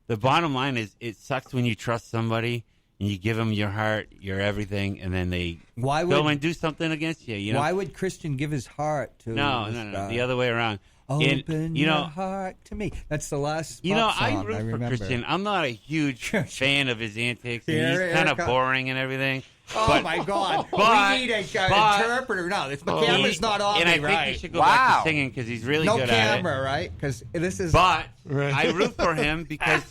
The bottom line is, it sucks when you trust somebody and you give them your heart, your everything, and then they Why go would and do something against you. You know? Why would Christian give his heart to? No, this no, no. guy? The other way around. Open you your know, heart to me. That's the last. you know, pop I song, root for remember. Christian. I'm not a huge fan of his antics. And Here, he's kind of here, boring and everything. Oh but, my God! but- we need a but- interpreter. No, the camera's not on and me, I think right? he should go back to singing because he's really no good at it. camera, right? Because this is. But Right. I root for him because,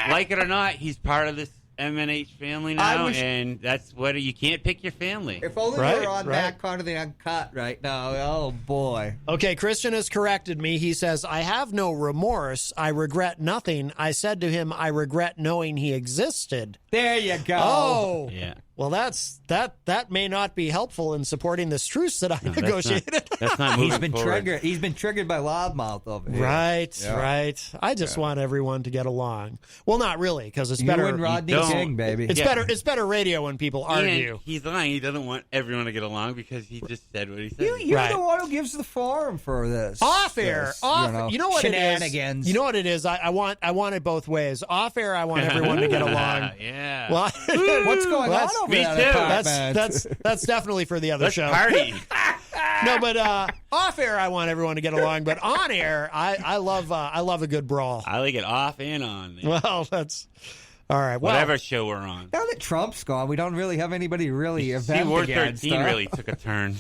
like it or not, he's part of this MNH family now, and that's what you can't pick your family. If only Right, we were on right. that part of the uncut right now. Oh boy! okay. Christian has corrected me. He says, "I have no remorse. I regret nothing. I said to him, I regret knowing he existed." There you go. Oh, Yeah. Well, that may not be helpful in supporting this truce that I negotiated. That's not moving He's been forward. triggered. He's been triggered by loudmouth over here. Right. I just want everyone to get along. Well, not really, because it's You better. and Rodney don't. King, baby. It's better. It's better radio when people argue. And he's lying. He doesn't want everyone to get along because he just said what he said. You're Right. the one who gives the forum for this. Off air, This, off. You know what it is? shenanigans. You know what it is? I want it both ways. Off air, I want everyone to get along. Yeah. Well, What's going on over me there? too. that's definitely for the other Let's show. party. No, but off air, I want everyone to get along. But on air, I love a good brawl. I like it off and on. Well, that's all right. Well, Whatever show we're on. Now that Trump's gone, we don't really have anybody really See, event Ward against. 13 really took a turn.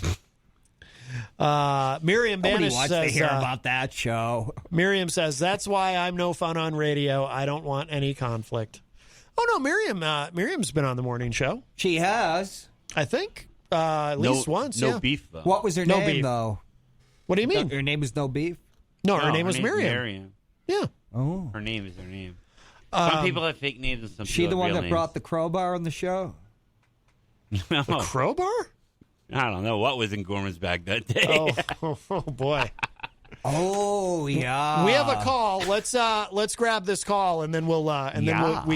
Miriam Nobody Banish wants says, to hear about that show. Miriam says, that's why I'm no fun on radio. I don't want any conflict. Oh, no, Miriam's been on the morning show, She has. I think, at least once. No yeah. beef, though. What was her No name, beef. though? What do you mean? Her name is No Beef? No, her No, name was name's Miriam. Yeah. Oh. Her name is her name. Some people have fake names and some She people the one have that real brought the crowbar on the show? names. No, Crowbar? I don't know what was in Gorman's bag that day. Oh boy. Oh, yeah. We have a call. Let's grab this call and then we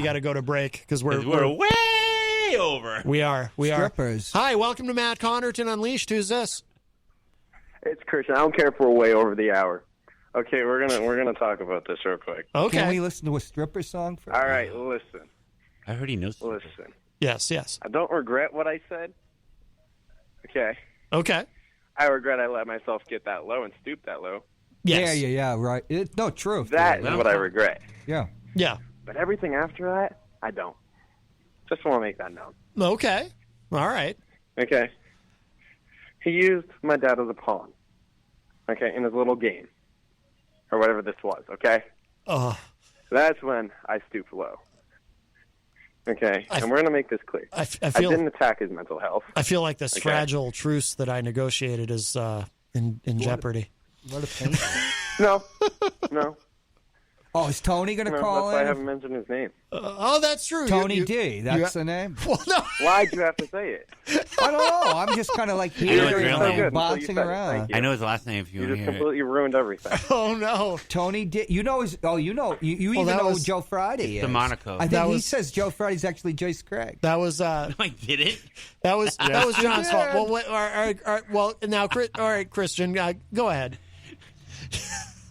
got to go to break because we're way over. we are. Strippers. Hi, welcome to Matt Connarton Unleashed. Who's this? It's Christian. I don't care if we're way over the hour. Okay, we're gonna talk about this real quick. Okay. Can we listen to a stripper song for All right, listen. I heard he knows. Listen. Yes. I don't regret what I said. Okay. Okay. I regret I let myself get that low and stoop that low. Yes. Yeah, right. No, truth. That yeah. is what I regret. Yeah. Yeah. But everything after that, I don't. Just want to make that known. Okay. All right. Okay. He used my dad as a pawn. Okay, in his little game. Or whatever this was, okay? That's when I stooped low. Okay, and we're going to make this clear. I I feel didn't attack his mental health. I feel like this Okay. fragile truce that I negotiated is in jeopardy. What a pain. No. No. Oh, is Tony going to No, call that's why I in? haven't mentioned his name. Oh, that's true. Tony D. That's the name? Well, no. Why'd you have to say it? I don't know. I'm just kind of like know his hearing real him name. Good, bouncing until you said it. around. Thank you. I know his last name if you You want to just hear it. completely ruined everything. Oh no. Tony D. You know his. Oh, you know. You even that know was- who Joe Friday is. the Monaco. I think That he was- says Joe Friday's actually Jace Craig. That was I did it. that was John's did. fault. Well, all right, well now, all right, Christian, go ahead.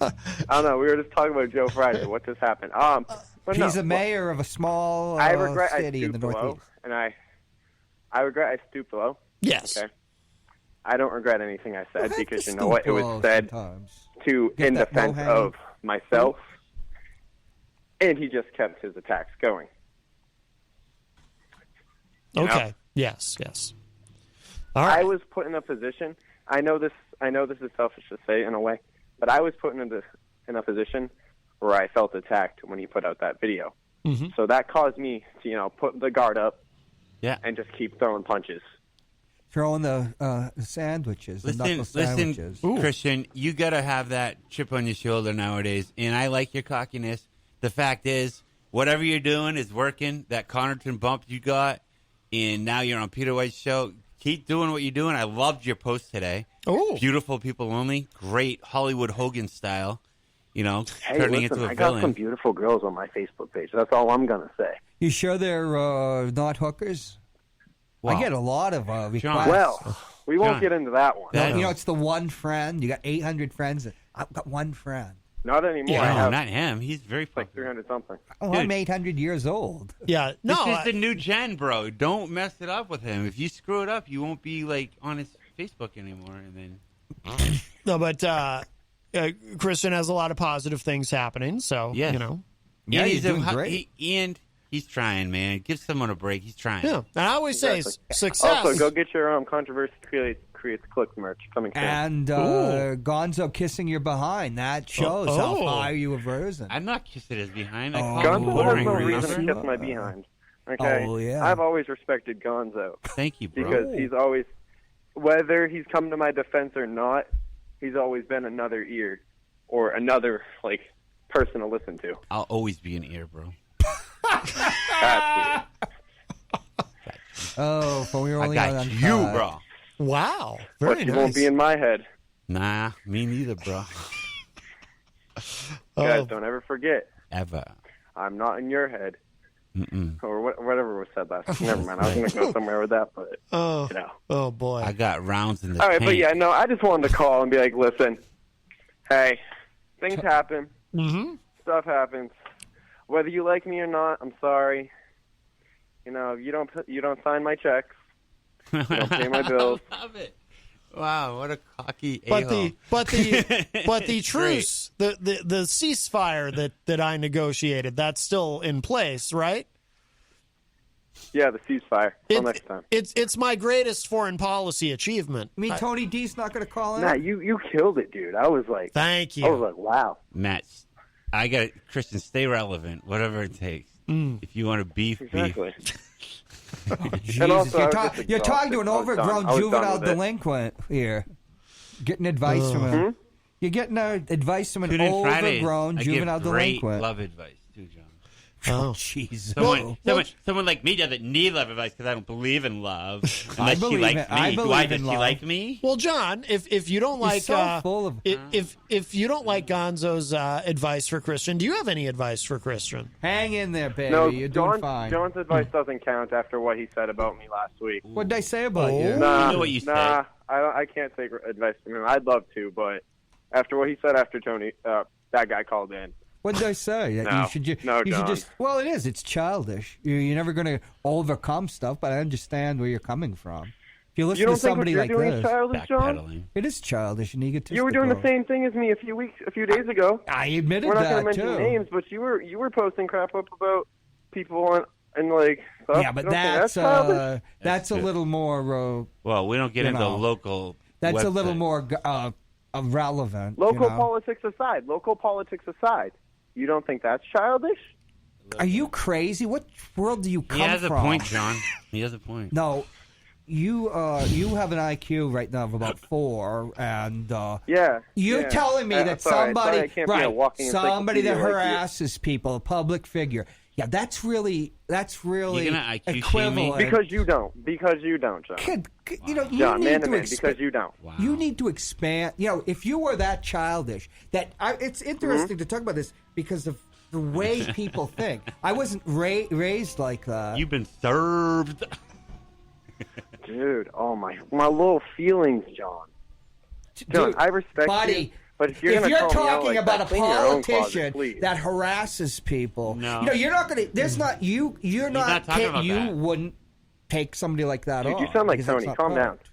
I don't know. We were just talking about Joe Friday. What just happened? But He's no, a mayor of a small I regret I city in the stooped low, Northeast. and I regret I stooped low. Yes. Okay. I don't regret anything I said Well, because that's you know what? It was low said sometimes. to Get in that defense low-hanging- of myself, and he just kept his attacks going. You know? Okay. Yes. All right. I was put in a position. I know this is selfish to say in a way, but I was put in a position where I felt attacked when he put out that video. Mm-hmm. So that caused me to put the guard up Yeah. and just keep throwing punches. Throwing the sandwiches, the knuckle Listen, sandwiches. Christian, you got to have that chip on your shoulder nowadays. And I like your cockiness. The fact is, whatever you're doing is working. That Connarton bump you got, and now you're on Peter White's show. Keep doing what you're doing. I loved your post today. Oh. Beautiful people only. Great Hollywood Hogan style. Hey, Turning listen, into a I got some villain. beautiful girls on my Facebook page. That's all I'm gonna say. You sure they're not hookers? Wow. I get a lot of requests. John. Well, we won't John. get into that one. That- You know, it's the one friend. You got 800 friends. I've got one friend. Not anymore. Yeah. I No, have not him. He's very like popular. 300 something. Oh, Dude. I'm 800 years old. Yeah. No. This is the new gen, bro. Don't mess it up with him. If you screw it up, you won't be on his Facebook anymore. And then no. But Christian has a lot of positive things happening. So Yes. Yeah, and you're doing great. He's trying, man. Give someone a break. He's trying. Yeah. And I always say Exactly. success. Also, go get your Controversy Creates Clicks merch coming soon. And Gonzo kissing your behind. That shows how Oh. far you have risen. I'm not kissing his behind. I Oh. call him Gonzo has boring. no Remember? reason to kiss my behind. Okay? Oh, yeah. I've always respected Gonzo Thank you, bro. because he's always, whether he's come to my defense or not, he's always been another ear or another person to listen to. I'll always be an ear, bro. That's Oh, but we were I only got on you, cut. bro. Wow. But Very you nice. won't be in my head. Nah, me neither, bro. Guys, don't ever forget. Ever. I'm not in your head. Mm-mm. Or whatever was said last. Never mind. I was going to go somewhere with that, but Oh, you know. oh boy. I got rounds in the All right, tank. but yeah, no, I just wanted to call and be like, listen, hey, things happen. Mm-hmm. Stuff happens. Whether you like me or not, I'm sorry. You know, you don't sign my checks. You don't pay my bills. I love it. Wow, what a cocky But a-hole. the truce, the ceasefire that I negotiated, that's still in place, right? Yeah, the ceasefire. Till next time. It's my greatest foreign policy achievement. You mean Tony D's not going to call in? Nah, you killed it, dude. I was like, Thank you. I was like, wow. Matt, I got it. Christian, stay relevant, whatever it takes. If you want to beef, Exactly. Jesus, And also, you're, I was just you're talking to an exhausted. I was overgrown done juvenile with it. delinquent here. Getting advice from him. You're getting advice from an Tune in Fridays. overgrown I juvenile give great delinquent. love advice, too, John. Oh. Jesus. Someone like me doesn't need love advice because I don't believe in love. I Unless she believe likes in- I me. believe Why in does she love. like me? Well, John, if you don't like so full of- if you don't like Gonzo's advice for Christian, do you have any advice for Christian? Hang in there, baby. No, You're doing John's fine. John's advice doesn't count after what he said about me last week. What did I say about Oh. you? Nah, You know what you nah, I can't take advice from him. I'd love to, but after what he said after Tony, that guy called in. What did I say? That No. you should No, you should John. just. Well, it is. It's childish. You're never going to overcome stuff, but I understand where you're coming from. If you listen You don't to think what somebody you're like doing this, is childish, John? Backpedaling. it is childish and egotistical. You were doing the same thing as me a few days ago. I admitted We're not that going to mention too. names, but you were posting crap up about people and like stuff. Yeah, but You don't think that's childish? that's a good. little more. Well, we don't get You into know, local. That's a little websites. more relevant. Local you know? politics aside, you don't think that's childish? Are you crazy? What world do you come He has from? a point, John. He has a point. No, you have an IQ right now of about 4, and Yeah. you're yeah. telling me that sorry, somebody, I can't be a walking somebody that encyclopedia like you. harasses people, a public figure. Yeah, that's really You're gonna IQ shame me? equivalent. Because you don't, John. Kid, you know, you John, need man to to man, because you don't. Wow. You need to expand. You know, if you were that childish, it's interesting to talk about this because of the way people think. I wasn't raised like that. You've been served. Dude, oh my little feelings, John. John, Dude, I respect buddy, you, but if you're, gonna call me out talking like about that, a clean your own closet, politician please. that harasses people, No. you know, you're not going to. There's not you. You're not talking about You that. wouldn't take somebody like that Dude, on. you sound like because it's Tony. not Calm down. correct.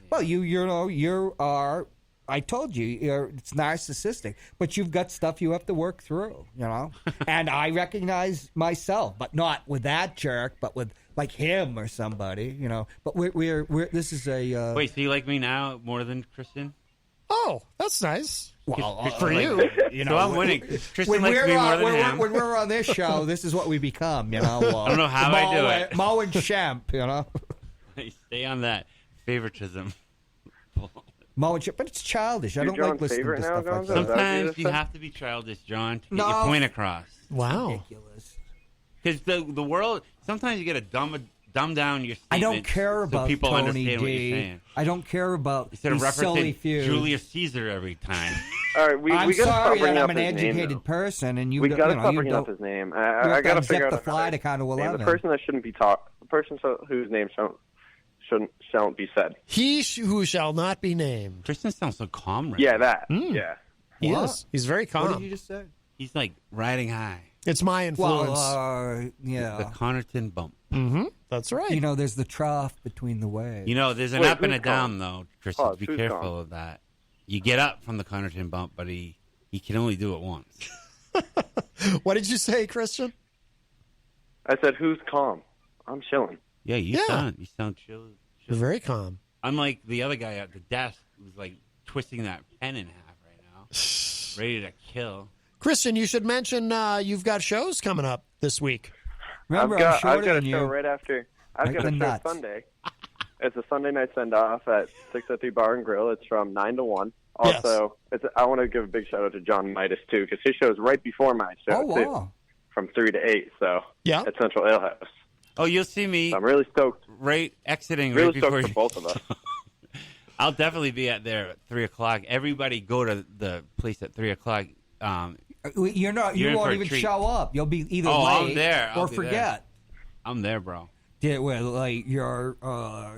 Well, you are. I told you, it's narcissistic, but you've got stuff you have to work through, you know. And I recognize myself, but not with that jerk, but with like him or somebody, you know. But we're this is a Wait, so you like me now more than Christian? Oh, that's nice. well, For like, you. you So know, I'm winning. Christian when likes me more than him. when we're on this show, this is what we become, you know. I don't know how I do it. Mo and Shemp, you know. Stay on that favoritism. Mo and Shemp, but it's childish. I You're don't like John's listening to favorite stuff now, like Gonzo? that. Sometimes you said? have to be childish, John, to get No. your point across. Wow. Ridiculous. Because the world, sometimes you got to dumb down your statements. I don't care about so people Tony understand what you're D. saying. I don't care about Instead of these silly referencing feuds. Julius Caesar every time. All right, we I'm gotta stop sorry bringing that up I'm an his name, educated though. person, and you We don't- gotta you know, stop you bringing up don't- his name. you I have gotta to figure unzip out the fly to count to name. 11. The person that shouldn't be taught. The person whose name shouldn't be said. He who shall not be named. Christian sounds so calm right Yeah, now. that. Yeah. He What? is. He's very What did calm. you just say? He's like riding high. It's my influence. Well, The yeah. Connarton bump. That's right. You know, there's the trough between the waves. You know, there's an Wait, up and a who's down, calm? though, Christian. Oh, Be who's careful calm? of that. You get up from the Connarton bump, but he can only do it once. What did you say, Christian? I said, who's calm? I'm chilling. Yeah, you Yeah. sound chill. You're very calm. Unlike the other guy at the desk who's like twisting that pen in half right now, ready to kill. Christian, you should mention you've got shows coming up this week. Remember, I've I'm got shorter a than show you. right after. I've Right got in a the show nuts. Sunday. It's a Sunday night send off at 603 Bar and Grill. It's from 9 to 1. Yes. Also, I want to give a big shout out to John Midas too, because his show is right before my show Oh, too, wow. from 3 to 8. So Yeah. at Central Ale House. Oh, you'll see me. I'm really stoked. Right, exiting Really right before stoked for both of us. I'll definitely be there at 3:00. Everybody go to the place at 3:00. You're not. You're You in for won't a even treat. show up. You'll be either Oh, late I'm there. I'll or be forget. there. I'm there, bro. Did like your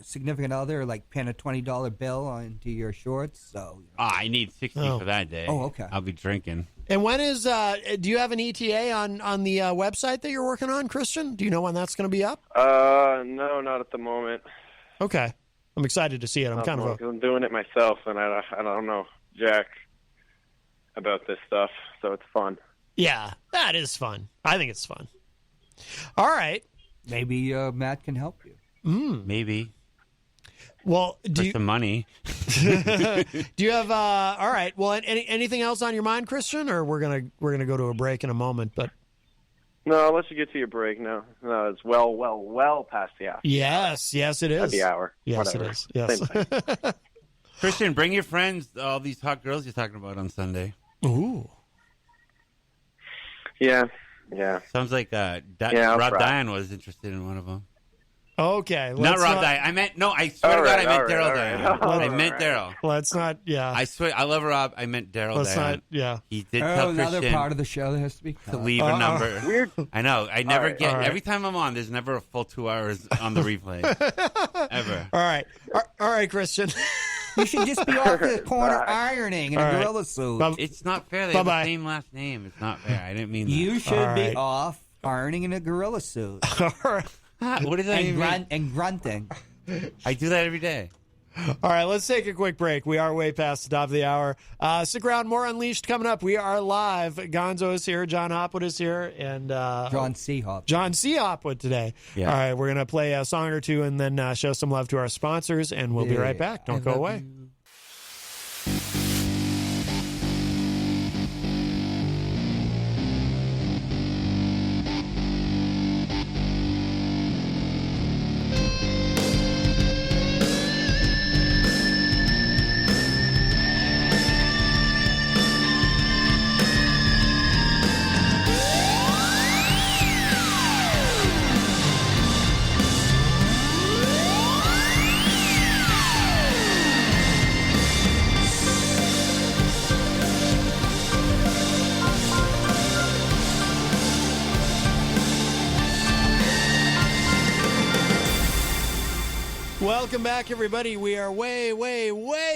significant other like pin a $20 bill onto your shorts? So I need 60 for that day. Oh, okay. I'll be drinking. And when is? Do you have an ETA on the website that you're working on, Christian? Do you know when that's going to be up? No, not at the moment. Okay, I'm excited to see it. I'm doing it myself, and I don't know jack about this stuff, so it's fun. Yeah, that is fun. I think it's fun. All right. maybe Matt can help you. Maybe. Well, For some money. do you have? All right. Well, anything else on your mind, Christian? Or we're gonna go to a break in a moment. But No, I'll let you get to your break now. No, it's well past the hour. yes, it is. The hour. Yes, Whatever. it is. Yes. Same thing. Christian, bring your friends, all these hot girls you're talking about on Sunday. Ooh. Yeah. Sounds like I'll Rob try. Dion was interested in one of them. Okay. Not Rob Dion. I meant, no, I swear to God, I meant Daryl Dion. I meant Daryl. Let's not. Yeah. I swear, I love Rob. I meant Daryl Let's Dion. not. Yeah. He did tell Another Christian part of the show that has to be to cut. leave a number. Weird. I know. I never right, get, all right. every time I'm on, there's never a full 2 hours on the replay. Ever. All right. All right, Christian. You should just be off the corner Bye. ironing in All a right. gorilla suit. Bye- It's not fair. They Bye-bye. have the same last name. It's not fair. I didn't mean that. You should All be right. off ironing in a gorilla suit All right. What does that and, even mean? and grunting. I do that every day. All right, let's take a quick break. We are way past the top of the hour. Stick around. More Unleashed coming up. We are live. Gonzo is here. John Hopwood is here. And John C. Hop. John C. Hopwood today. Yeah. All right, we're going to play a song or two and then show some love to our sponsors, and we'll be right back. Don't go away. Welcome back, everybody. We are way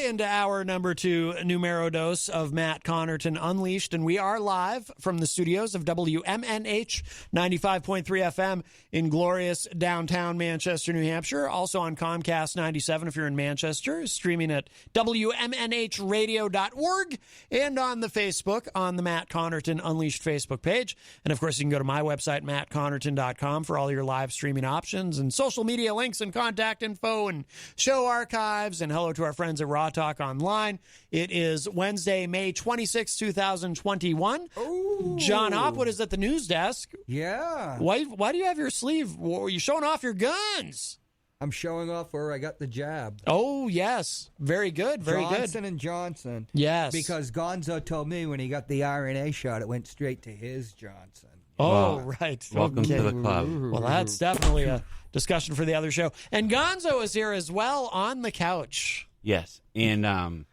into hour number 2, numero dos of Matt Connarton Unleashed, and we are live from the studios of WMNH 95.3 FM in glorious downtown Manchester, New Hampshire. Also on Comcast 97 if you're in Manchester, streaming at WMNHradio.org, and on the Facebook, on the Matt Connarton Unleashed Facebook page. And, of course, you can go to my website, mattconnerton.com, for all your live streaming options and social media links and contact info and show archives, and hello to our friends at Raw Talk Online. It is Wednesday, May 26, 2021. Ooh. John Hopwood is at the news desk. Yeah. Why do you have your sleeve? Are you showing off your guns? I'm showing off where I got the jab. Oh, yes. Very good. Very Johnson good. and Johnson. Yes. Because Gonzo told me when he got the RNA shot, it went straight to his Johnson. Oh, Wow. right. Welcome Okay. to the club. Well, that's definitely a discussion for the other show. And Gonzo is here as well on the couch. Yes. And I'm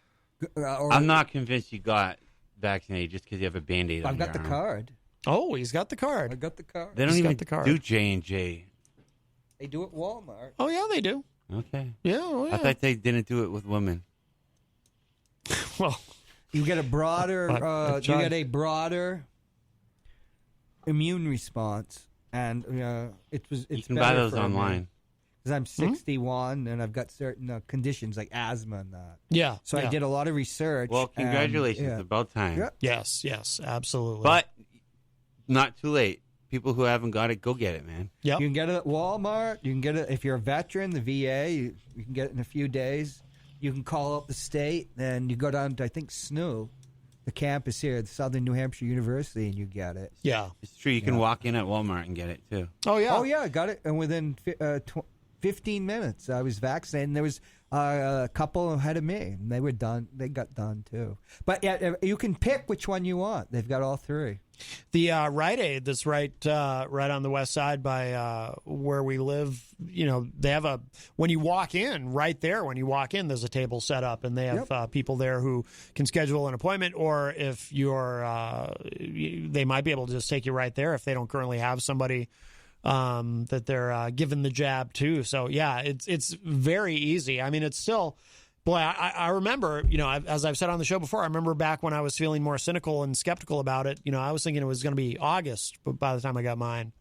not convinced you got vaccinated just because you have a Band-Aid on I've got the your arm. card. Oh, he's got the I card. got the card. They don't He's got even the card. do J&J. They do at Walmart. Oh, yeah, they do. Okay. Yeah, oh, yeah. I thought they didn't do it with women. Well, You get a broader. I've You tried. get a broader immune response, and it's You can buy those online. Because I'm 61 and I've got certain conditions like asthma and that. yeah. So yeah. I did a lot of research. Well, and, congratulations. yeah. About time. Yeah. Yes, absolutely. But not too late. People who haven't got it, go get it, man. yep. You can get it at Walmart. You can get it if you're a veteran, the VA. You can get it in a few days. You can call up the state, and you go down to, I think, SNU, the campus here at Southern New Hampshire University, and you get it. Yeah. It's true. You can walk in at Walmart and get it, too. Oh, yeah. Oh, yeah, I got it. And within 15 minutes, I was vaccinated. And there was a couple ahead of me, and they were done. They got done, too. But yeah, you can pick which one you want. They've got all three. The Rite Aid that's right on the west side by where we live, they have when you walk in, right there, when you walk in, there's a table set up, and they have people there who can schedule an appointment, or if they might be able to just take you right there if they don't currently have somebody that they're giving the jab to. So, yeah, it's very easy. I mean, it's still... Boy, I remember, as I've said on the show before, I remember back when I was feeling more cynical and skeptical about it. I was thinking it was going to be August, but by the time I got mine,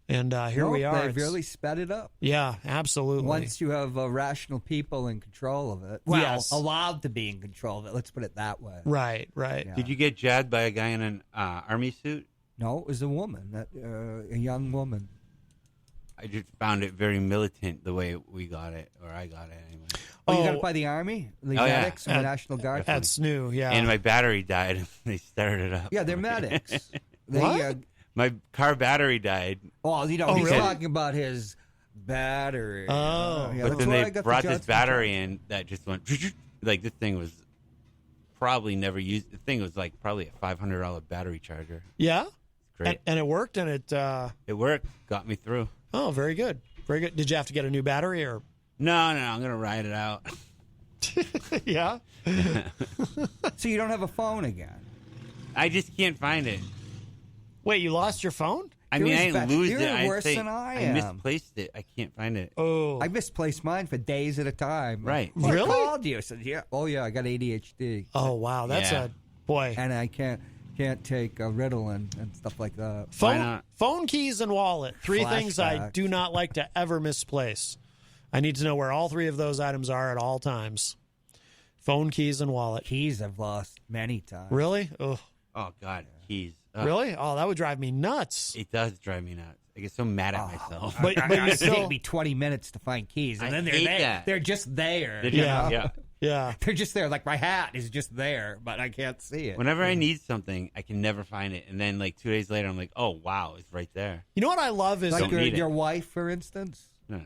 and here we are. They've really sped it up. Yeah, absolutely. Once you have rational people in control of it, allowed to be in control of it. Let's put it that way. Right. Yeah. Did you get jabbed by a guy in an army suit? No, it was a woman, a young woman. I just found it very militant the way we got it, or I got it anyway. Oh, you got it by the Army? The medics and the National Guard? At SNU, yeah. And my battery died, and they started it up. Yeah, they're medics. What? My car battery died. Well, he's really? talking about his battery. Oh. But then they brought this battery in that just went, like this thing was probably never used. The thing was like probably a $500 battery charger. Yeah? Great. And it worked, and it... It worked. Got me through. Oh, very good. Very good. Did you have to get a new battery, or... No, I'm going to ride it out. Yeah? So you don't have a phone again? I just can't find it. Wait, you lost your phone? I mean, I didn't lose it. You're worse than I am. I misplaced it. I can't find it. Oh. I misplaced mine for days at a time. Right. So Really? I called you. I said, yeah. Oh, yeah, I got ADHD. Oh, wow. That's Yeah. boy. And I can't take Ritalin and stuff like that. Why not? Phone, keys, and wallet. Three things I Flashbacks. do not like to ever misplace. I need to know where all three of those items are at all times. Phone, keys, and wallet. Keys I've lost many times. Really? Oh, Oh, God. Keys. really? Oh, that would drive me nuts. It does drive me nuts. I get so mad at myself. But you It still, take me 20 minutes to find keys, and I then they're hate there. that. They're just there. They're you just- know? yeah. yeah. They're just there. Like my hat is just there, but I can't see it. Whenever I need something, I can never find it. And then, like, 2 days later, I'm like, oh, wow, it's right there. You know what I love is Like Don't need it. your wife, for instance. No.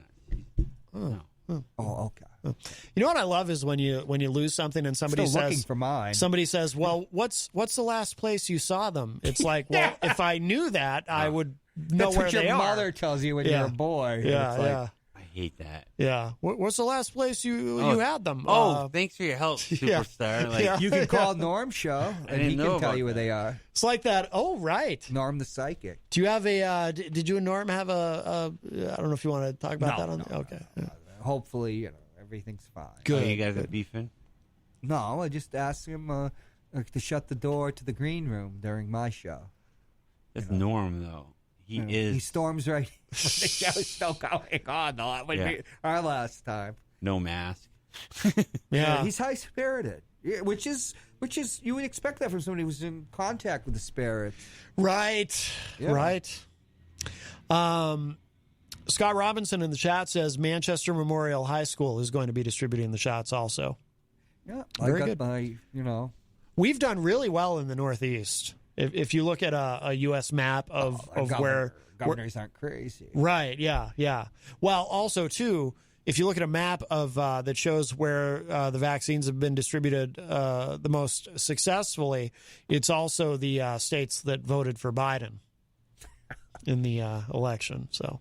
Oh, okay. you know what I love is when you lose something and somebody Still says looking for mine. somebody says, "Well, what's the last place you saw them?" It's like, well, if I knew that, I would know That's where what your they mother are. tells you when Yeah. you're a boy. Yeah, It's like, yeah, I hate that. yeah. What's the last place you had them? Oh, thanks for your help, yeah. superstar. Like, Yeah. You can call Norm Show, and didn't he know can tell about you where that. they are. It's like that. Oh, right. Norm the Psychic. Do you have a? Did you and Norm have a? I don't know if you want to talk about that on. Okay. Yeah. Hopefully, everything's fine. Good. Oh, you guys are beefing? No, I just asked him to shut the door to the green room during my show. That's Norm, though. He is He storms right. The show's still going on, though. That would be our last time. no mask. Yeah. He's high spirited, which is you would expect that from somebody who's in contact with the spirits. Right. Yeah. Right. Scott Robinson in the chat says Manchester Memorial High School is going to be distributing the shots also. Yeah, Very I good. got my, We've done really well in the Northeast. If you look at a U.S. map of where governors aren't crazy. Right, yeah, yeah. Well, also, too, if you look at a map of that shows where the vaccines have been distributed the most successfully, it's also the states that voted for Biden in the election. So,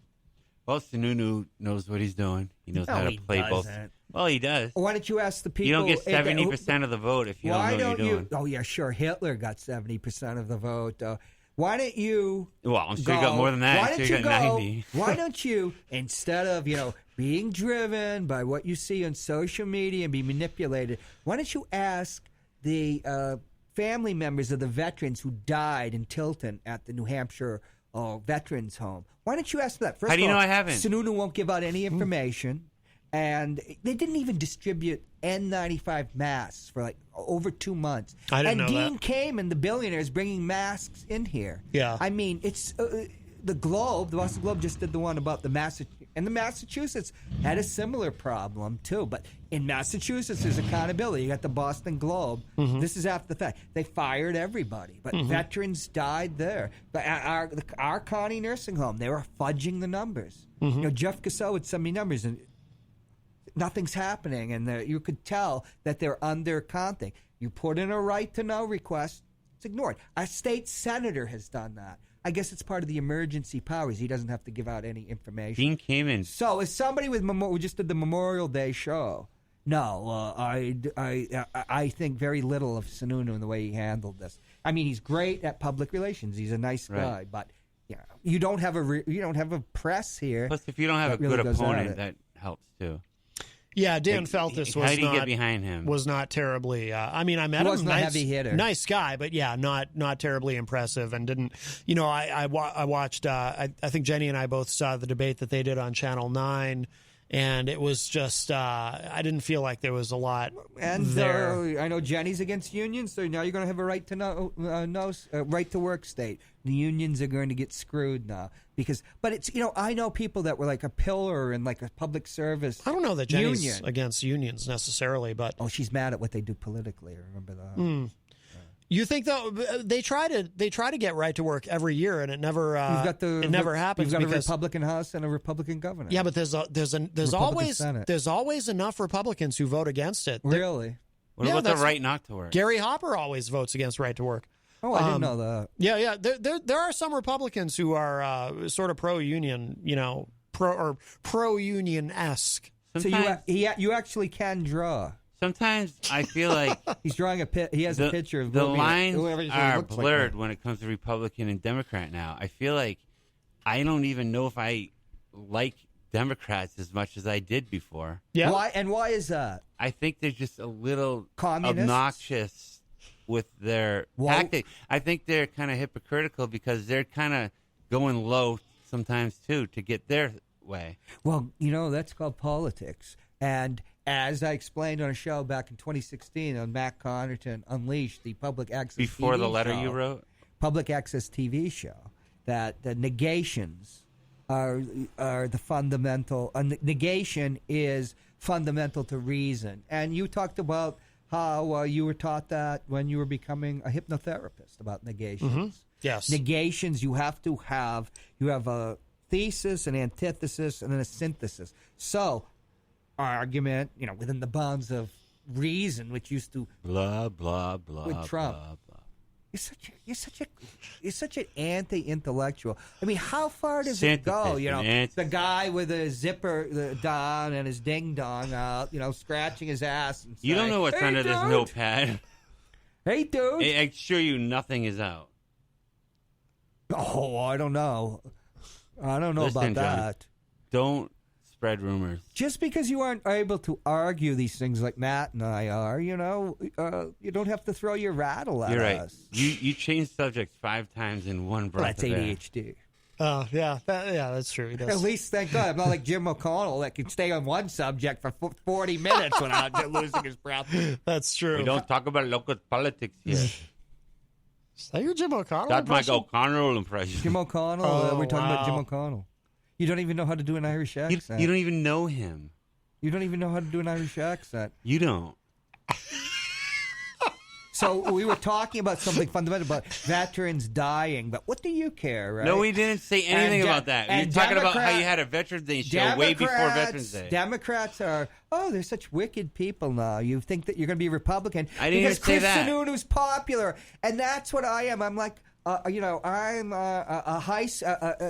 Well, Sununu knows what he's doing. He knows how to he play both. doesn't. Well, he does. Why don't you ask the people? You don't get hey, 70% of the vote if you don't why know don't what you're doing. you? Oh yeah, sure. Hitler got 70% of the vote. Why don't you? Well, I'm sure you got more than that. Why I'm don't sure you you go? got 90. Why don't you, instead of being driven by what you see on social media and be manipulated, why don't you ask the family members of the veterans who died in Tilton at the New Hampshire Veterans Home? Why don't you ask them that? First How do you of all, know I haven't? Sununu won't give out any information. And they didn't even distribute N95 masks for like over 2 months. I didn't know and Dean that. came and the billionaires bringing masks in here. Yeah. I mean, it's the Globe, the Boston Globe just did the one about the Massachusetts had a similar problem too. But in Massachusetts, there's accountability. You got the Boston Globe. Mm-hmm. This is after the fact. They fired everybody, but veterans died there. But our county nursing home, they were fudging the numbers. Mm-hmm. Jeff Cassell would send me numbers and nothing's happening, and you could tell that they're undercounting. You put in a right to know request, It's ignored. A state senator has done that. I guess it's part of the emergency powers. He doesn't have to give out any information. Dean came in. So, as somebody with we just did the Memorial Day show. No, I think very little of Sununu and the way he handled this. I mean, he's great at public relations. He's a nice guy, but you don't have a press here. Plus, if you don't have a good opponent, that helps too. Yeah, Dan Feltus was how do you get behind him? Was not terribly. I mean, I met him. Wasn't a heavy hitter. Nice guy, but not terribly impressive. And didn't I watched. I think Jenny and I both saw the debate that they did on Channel 9, and it was just. I didn't feel like there was a lot. And there. I know Jenny's against unions, so now you're going to have a right to right to work state. The unions are going to get screwed now but it's I know people that were like a pillar in like a public service. I don't know that Jenny's against unions necessarily, but she's mad at what they do politically. I remember that. You think though they try to get right to work every year, and it never happens. You've got a Republican House and a Republican governor. Yeah, but there's always enough Republicans who vote against it. Really? What about the right not to work? Gary Hopper always votes against right to work. Oh, I didn't know that. Yeah. There are some Republicans who are sort of pro-union, pro-union-esque. So you actually can draw. Sometimes I feel like he's drawing he has a picture of the lines are blurred like when it comes to Republican and Democrat now. I feel like I don't even know if I like Democrats as much as I did before. Yeah. Why is that? I think they're just a little Communists? Obnoxious with their tactic. I think they're kind of hypocritical because they're kind of going low sometimes too to get their way. Well, that's called politics. And as I explained on a show back in 2016 on Matt Connarton Unleashed, the public access before TV the letter show, you wrote, public access TV show, that the negations are the fundamental. Negation is fundamental to reason. And you talked about how you were taught that when you were becoming a hypnotherapist about negations. Mm-hmm. Yes. Negations, you have a thesis, an antithesis, and then a synthesis. So, argument, within the bounds of reason, which used to blah blah blah with Trump. Blah, blah. You're such an anti-intellectual. I mean, how far does it go? The guy with a zipper down and his ding dong out, scratching his ass. And you don't know what's under this notepad. Hey, dude! I assure you, nothing is out. Oh, I don't know. Listen, about that. Don't spread rumors. Just because you aren't able to argue these things like Matt and I are, you don't have to throw your rattle at You're right. us. You changed subjects 5 times in one breath. Well, that's ADHD. Yeah, that's true. He does. At least, thank God, I'm not like Jim O'Connell that can stay on one subject for 40 minutes without losing his breath. That's true. We don't talk about local politics here. Is that your Jim O'Connell That's impression? my O'Connell impression. Jim O'Connell. We're talking about Jim O'Connell. You don't even know how to do an Irish accent. You don't even know him. You don't even know how to do an Irish accent. You don't. So we were talking about something fundamental about veterans dying, but what do you care, right? No, we didn't say anything about that. You're talking about how you had a Veterans Day show way before Veterans Day. Democrats are, they're such wicked people now. You think that you're going to be Republican. I didn't even say that. Because Chris Sununu's popular, and that's what I am. I'm like, I'm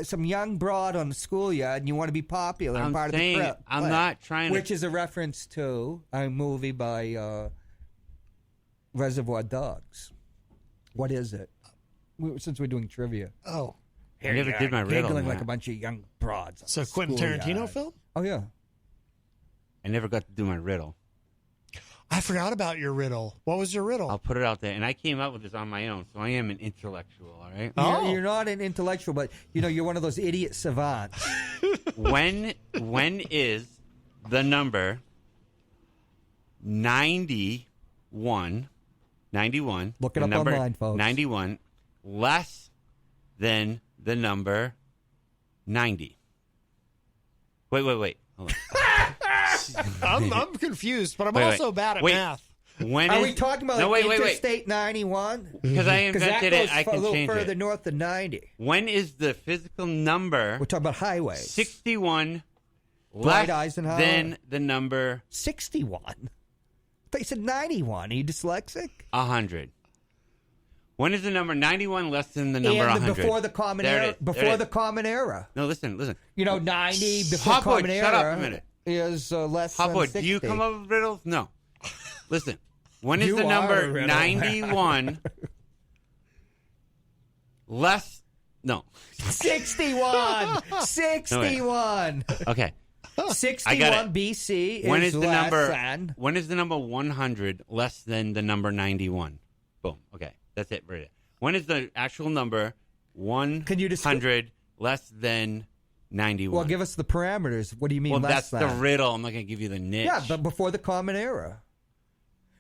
some young broad on the schoolyard, and you want to be popular and part of the crowd. I'm not trying to. Which is a reference to a movie by Reservoir Dogs. What is it? Since we're doing trivia. Oh. I never did my riddle. Giggling like a bunch of young broads. It's a Quentin Tarantino film? Oh, yeah. I never got to do my riddle. I forgot about your riddle. What was your riddle? I'll put it out there. And I came up with this on my own, so I am an intellectual, all right? You're not an intellectual, but, you're one of those idiot savants. When is the number 91... Look it up online, folks. 91 less than the number 90. Wait. Hold on. I'm confused, but I'm also bad at math. Are we talking about Interstate 91? Because I invented it, I can change it. A little further north than 90. When is the physical number? We're talking about highways. 61 less than the number 61. I thought you said 91. Are you dyslexic? 100. When is the number 91 less than the number 100? Before the common era. Before the common era. No, listen. You know, 90 before Hopwood, common era. shut up a minute. Is less Hopwood, than 60. do you come up with riddles? No. Listen. When is You the are a number riddle. 91 less? No. 61. 61. Okay. 61 BC When is the less number? than. When is the number 100 less than the number 91? Boom. Okay, that's it. Right. When is the actual number 100 less than 91? Well, give us the parameters. What do you mean Well, less that's than? the riddle. I'm not going to give you the niche. Yeah, but before the common era.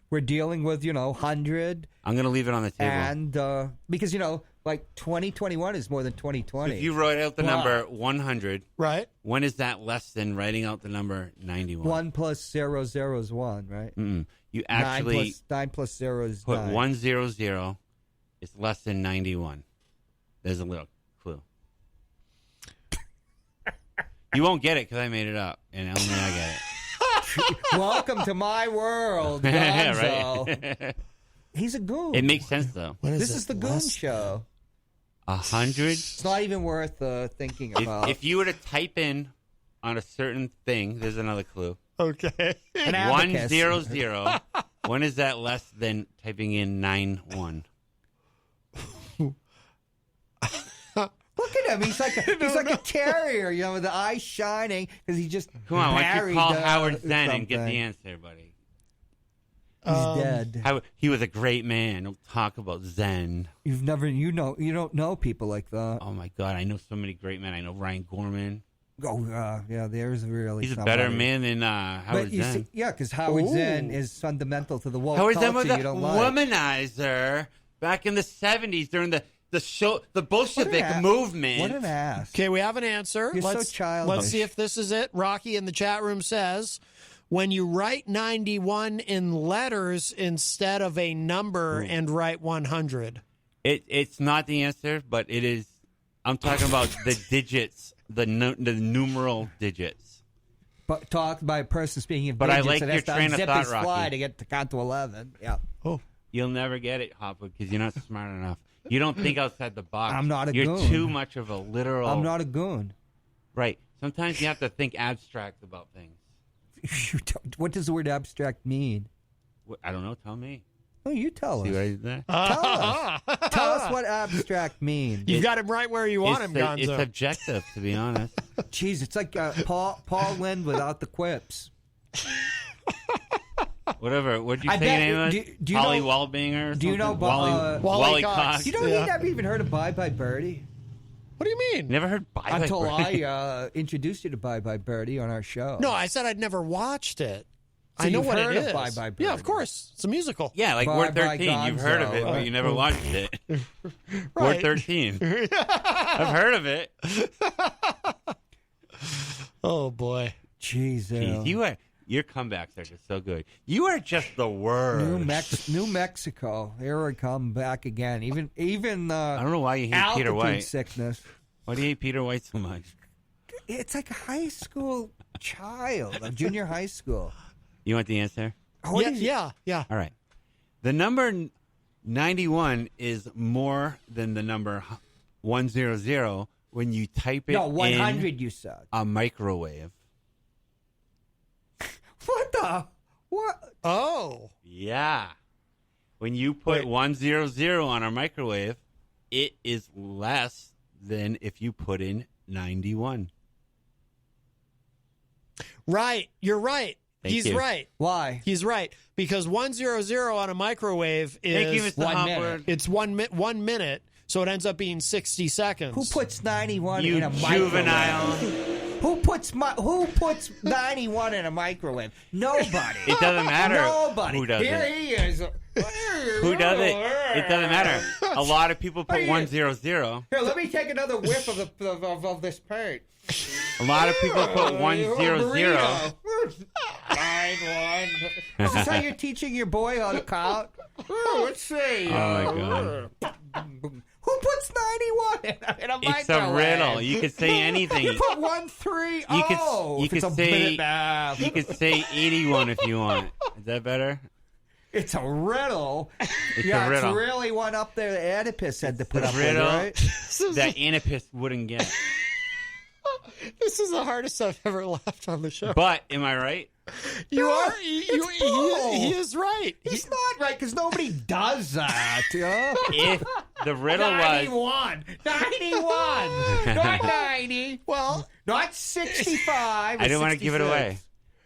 We're dealing with, 100 I'm going to leave it on the table. and because, like 2021 is more than 2020. If you write out the number 100, Right. when is that less than writing out the number 91? 1 plus 0, 0 is 1, right? You actually 9 plus 0 is put 9. 100 is less than 91. There's a little clue. You won't get it because I made it up, and only I get it. Welcome to my world, Gonzo. Yeah, right. He's a goon. It makes sense though. This is the Goon Show. 100. It's not even worth thinking about. If you were to type in on a certain thing, there's another clue. Okay. An abacus. 100. When is that less than typing in 91? Look at him. He's like a terrier, with the eyes shining because he just Come on, why don't you married, call Howard Zen and get something. the answer, buddy? He's dead. He was a great man. Don't talk about Zen. You don't know people like that. Oh my God, I know so many great men. I know Ryan Gorman. Oh, yeah, there's really. He's a somebody. better man than Howard But you Zen. see, because Howard Zen is fundamental to the woke Howard Zen culture was a you don't like. womanizer back in the 70s during the Bolshevik movement. What an ass. Okay, we have an answer. You're so childish. Let's see if this is it. Rocky in the chat room says, when you write 91 in letters instead of a number and write 100. It's not the answer, but it is. I'm talking about the digits, the numeral digits. But talked by a person speaking of But I digits like that your has to train of unzip thought, his fly Rocky. to get to count to 11. Yeah. Oh. You'll never get it, Hopwood, because you're not smart enough. You don't think outside the box. I'm not a You're goon. too much of a literal. I'm not a goon. Right. Sometimes you have to think abstract about things. What does the word abstract mean? I don't know. Tell me. Oh, you tell See us. what I did there? Tell us. Tell us what abstract means. You got him right where you want him, Gonzo. It's objective, to be honest. Jeez, it's like Paul Lynde without the quips. Whatever. What did you I say bet- your name was? do you Holly know- Wallbinger or do you know something? Wally Cox. Cox. You know, Yeah. you never even heard of Bye Bye Birdie? What do you mean? Never heard Bye Bye Until Birdie. I introduced you to Bye Bye Birdie on our show. No, I said I'd never watched it. So I know you've what heard it of is. Bye Bye Yeah, of Birdie. course. It's a musical. Yeah, like Bye Word Bye 13. You've heard of it, Gonzo. but you never watched it. Word Right. 13. I've heard of it. Oh, boy. Jeez, Jeez, your comebacks are just so good. You are just the worst. New Mexico. Here I come back again. Even I don't know why you hate Peter altitude White. sickness. Why do you hate Peter White so much? It's like a high school child, a junior high school. You want the answer? Yeah. All right. The number 91 is more than the number 100 when you type it No, 100 in you said. a microwave. What the? What? Oh. Yeah. When you put 100 on a microwave, it is less than if you put in 91. Right. You're right. He's you. right. Why? He's right. Because 100 on a microwave Thank you, is Mr. 1 Hopwood. minute. it's 1 minute, so it ends up being 60 seconds. Who puts 91 You in a microwave? juvenile. Who puts 91 in a microwave? Nobody. It doesn't matter Nobody. who does Here it. he is. Who does it? It doesn't matter. A lot of people put 100. Here, let me take another whiff of this paint. A lot of people put 100. 9-1. This is how you're teaching your boy how to count. Let's see. Oh my god. Who puts 91 in a microwave? It's a riddle. You could say anything. You put 1-3. You could say 81 if you want. Is that better? It's a riddle. It's yeah, a riddle. it's really one up there that Oedipus had to put up with, riddle right? that Anipus wouldn't get. This is the hardest I've ever laughed on the show. But am I right? You are. bull. He is right. He's not right because nobody does that. You know? If the riddle was 91, not 90. Well, Not 65. I didn't want to give it 66. away.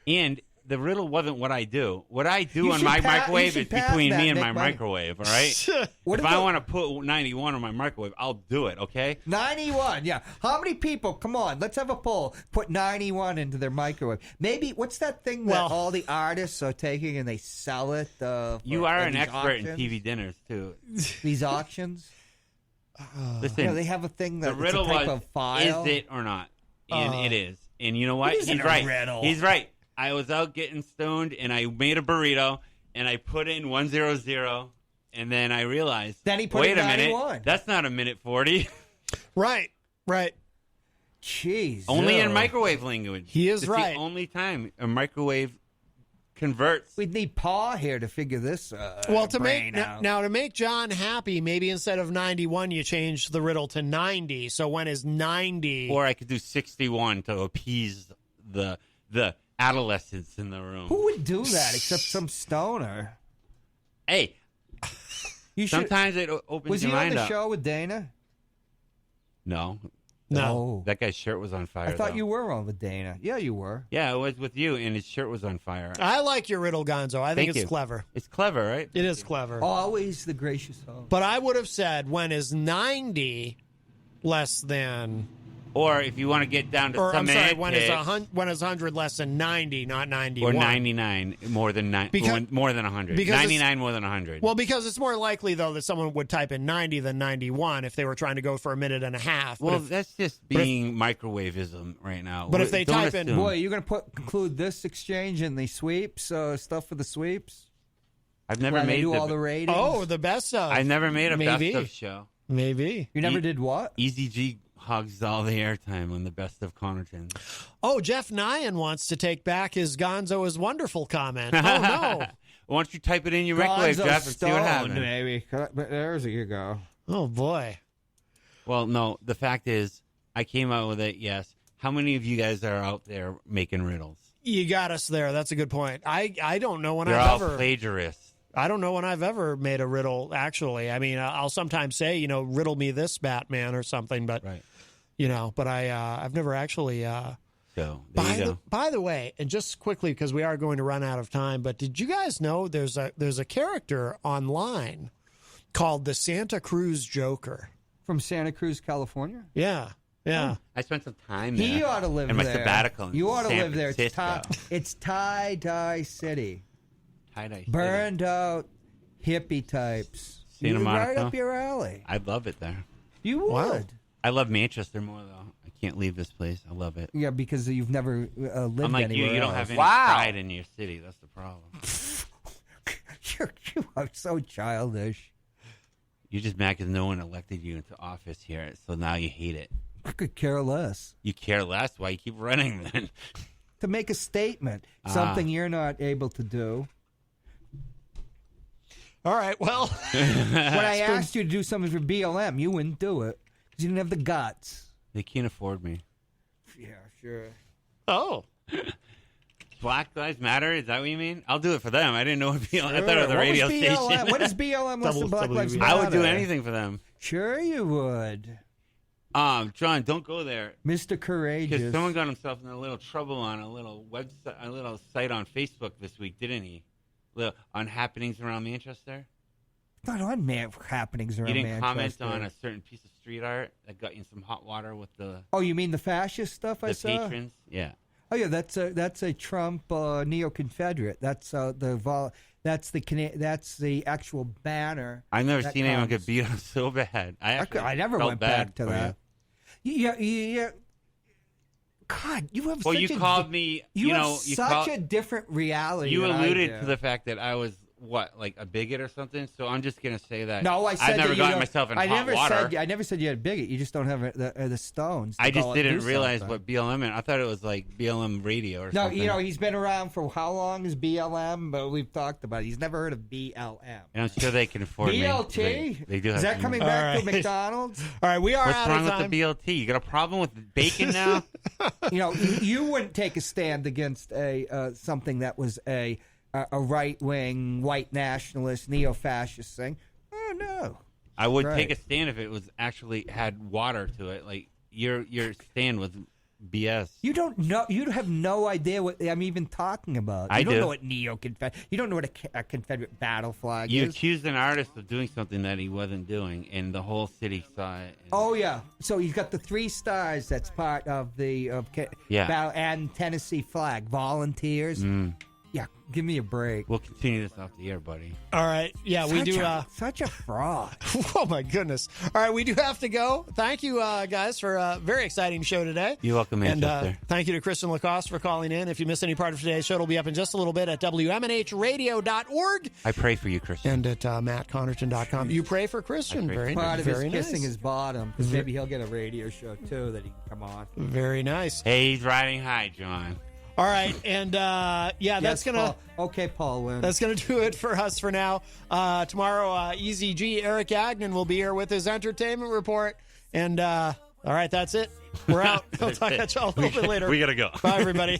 And the riddle wasn't what I do. What I do You on should my pa- you microwave should is pass between that, me and Nick, my buddy. microwave, all right? What If I about- want to put 91 on my microwave, I'll do it, okay? 91, yeah. How many people, come on, let's have a poll, put 91 into their microwave? Maybe, what's that thing that Well- all the artists are taking and they sell it? You are an these expert in auctions? TV dinners, too. These auctions? Listen, Yeah, they have a thing the that riddle it's a type was, of file. is it or not? And it is. And you know what? It isn't He's a right. riddle. He's right. I was out getting stoned, and I made a burrito, and I put in 100, and then I realized, Then he put wait in a minute, 91. that's not a minute 40. right. Jeez. Only in ew. microwave language. He is it's right. the only time a microwave converts. We'd need Paul here to figure this Well, to brain make out. now to make John happy, maybe instead of 91, you change the riddle to 90. So when is 90? Or I could do 61 to appease the adolescents in the room. Who would do that except some stoner? Hey, You should. sometimes it opens Was your he on mind the up. show with Dana? No. No. That guy's shirt was on fire. I thought though. you were on with Dana. Yeah, you were. Yeah, it was with you, and his shirt was on fire. I like your riddle, Gonzo. I think Thank it's you. clever. It's clever, right? It is clever. Always the gracious host. But I would have said, when is 90 less than, Or if you want to get down to or I'm sorry, semantics, when is 100 less than 90, not 91? or 99 more than more than 100. because it's- 99 more than 100. Well, because it's more likely, though, that someone would type in 90 than 91 if they were trying to go for a minute and a half. But well, if- that's just being microwaveism right now. But if they Don't type in- assume. Boy, you're going to include this exchange in the sweeps, stuff for the sweeps? I've never Where they made do all the ratings? oh, the best of. I never made a Maybe. best of show. Maybe. You never E- did what? Easy G hogs all the airtime on the best of Connarton. Oh, Jeff Nyan wants to take back his Gonzo is wonderful comment. Oh, no. Why don't you type it in your microwave, Gonzo Jeff, and see what stoned, happens? Maybe. There's you go. Oh, boy. Well, no, the fact is, I came out with it, yes. How many of you guys are out there making riddles? You got us there. That's a good point. I don't know when You're I've all ever. plagiarists. I don't know when I've ever made a riddle, actually. I mean, I'll sometimes say, riddle me this, Batman, or something, but, Right. but I've never actually. So, there you go. By the way, and just quickly, because we are going to run out of time, but did you guys know there's a character online called the Santa Cruz Joker? From Santa Cruz, California? Yeah. Yeah. I spent some time there. He ought to live in my there. sabbatical in You ought to San live there. Francisco. It's tie-dye city. Tie-dye Burned out hippie types. Santa You're right Monica? up your alley. I love it there. You would. Wow. I love Manchester more, though. I can't leave this place. I love it. Yeah, because you've never lived Unlike you, anywhere you don't else. have any Wow. pride in your city. That's the problem. You are so childish. You're just mad because no one elected you into office here, so now you hate it. I could care less. You care less. Why you keep running then? To make a statement, something you're not able to do. All right. Well, When I asked you to do something for BLM, you wouldn't do it because you didn't have the guts. They can't afford me. Yeah, sure. oh. Black Lives Matter? Is that what you mean? I'll do it for them. I didn't know what BLM. I thought it was a radio what was BLM? station. What is BLM? What's the Black Lives WWF. Matter? I would do anything for them. Sure, you would, John, don't go there. Mr. Because Courageous. someone got himself in a little trouble on a little website, a little site on Facebook this week, didn't he? On happenings around Manchester. Not on happenings around You didn't comment Manchester. on a certain piece of street art that got you in some hot water with the Oh, you mean the fascist stuff I the saw? patrons? Yeah. Oh yeah, that's a Trump neo-Confederate. That's that's the actual banner. I've never that seen anyone comes. get beat up so bad. I never felt went bad back to for that. Yeah. God, you have Well, such you a called me. you have know, you such called, a different reality. You than I alluded do. to the fact that I was what, like a bigot or something. So I'm just gonna say that. No, I said I've never that you gotten don't- myself in I hot never water. I never said you had a bigot. You just don't have the stones. to I just go and didn't do realize something. what BLM meant. I thought it was like BLM radio or No, something. you know, he's been around for how long is BLM? But we've talked about it. He's never heard of BLM. And I'm sure they can afford me. BLT? They do have Is that coming back All to right. McDonald's? All right, we are What's out wrong of with time. the BLT? You got a problem with bacon now? You know, you wouldn't take a stand against a something that was a right-wing, white nationalist, neo-fascist thing. Oh, no. I would Right. take a stand if it was actually had water to it. Like your stand was BS. You don't know. You have no idea what I'm even talking about. You I don't do. know what neo-Confederate. You don't know what a Confederate battle flag You is. accused an artist of doing something that he wasn't doing, and the whole city saw it. And Oh yeah. So he's got the 3 stars. That's part of the Yeah. battle and Tennessee flag. Volunteers. Yeah. Give me a break. We'll continue this off the air, buddy. All right. Yeah, we do. Such a fraud. Oh, my goodness. All right, we do have to go. Thank you, guys, for a very exciting show today. You're welcome, And Manchester. thank you to Kristen LaCoss for calling in. If you missed any part of today's show, it'll be up in just a little bit at WMNHradio.org I pray for you, Christian. and at MattConnerton.com. You pray for Christian. I pray Very, for Part of very his nice. kissing his bottom because maybe he'll get a radio show too that he can come on. Very nice. Hey, he's riding high, John. All right, and that's Yes, gonna. Paul. Okay, Paul Lynn. That's going to do it for us for now. Tomorrow, Easy G, Eric Agnon will be here with his entertainment report. And, all right, that's it. We're out. I'll talk at y'all a little bit later. We got to go. Bye, everybody.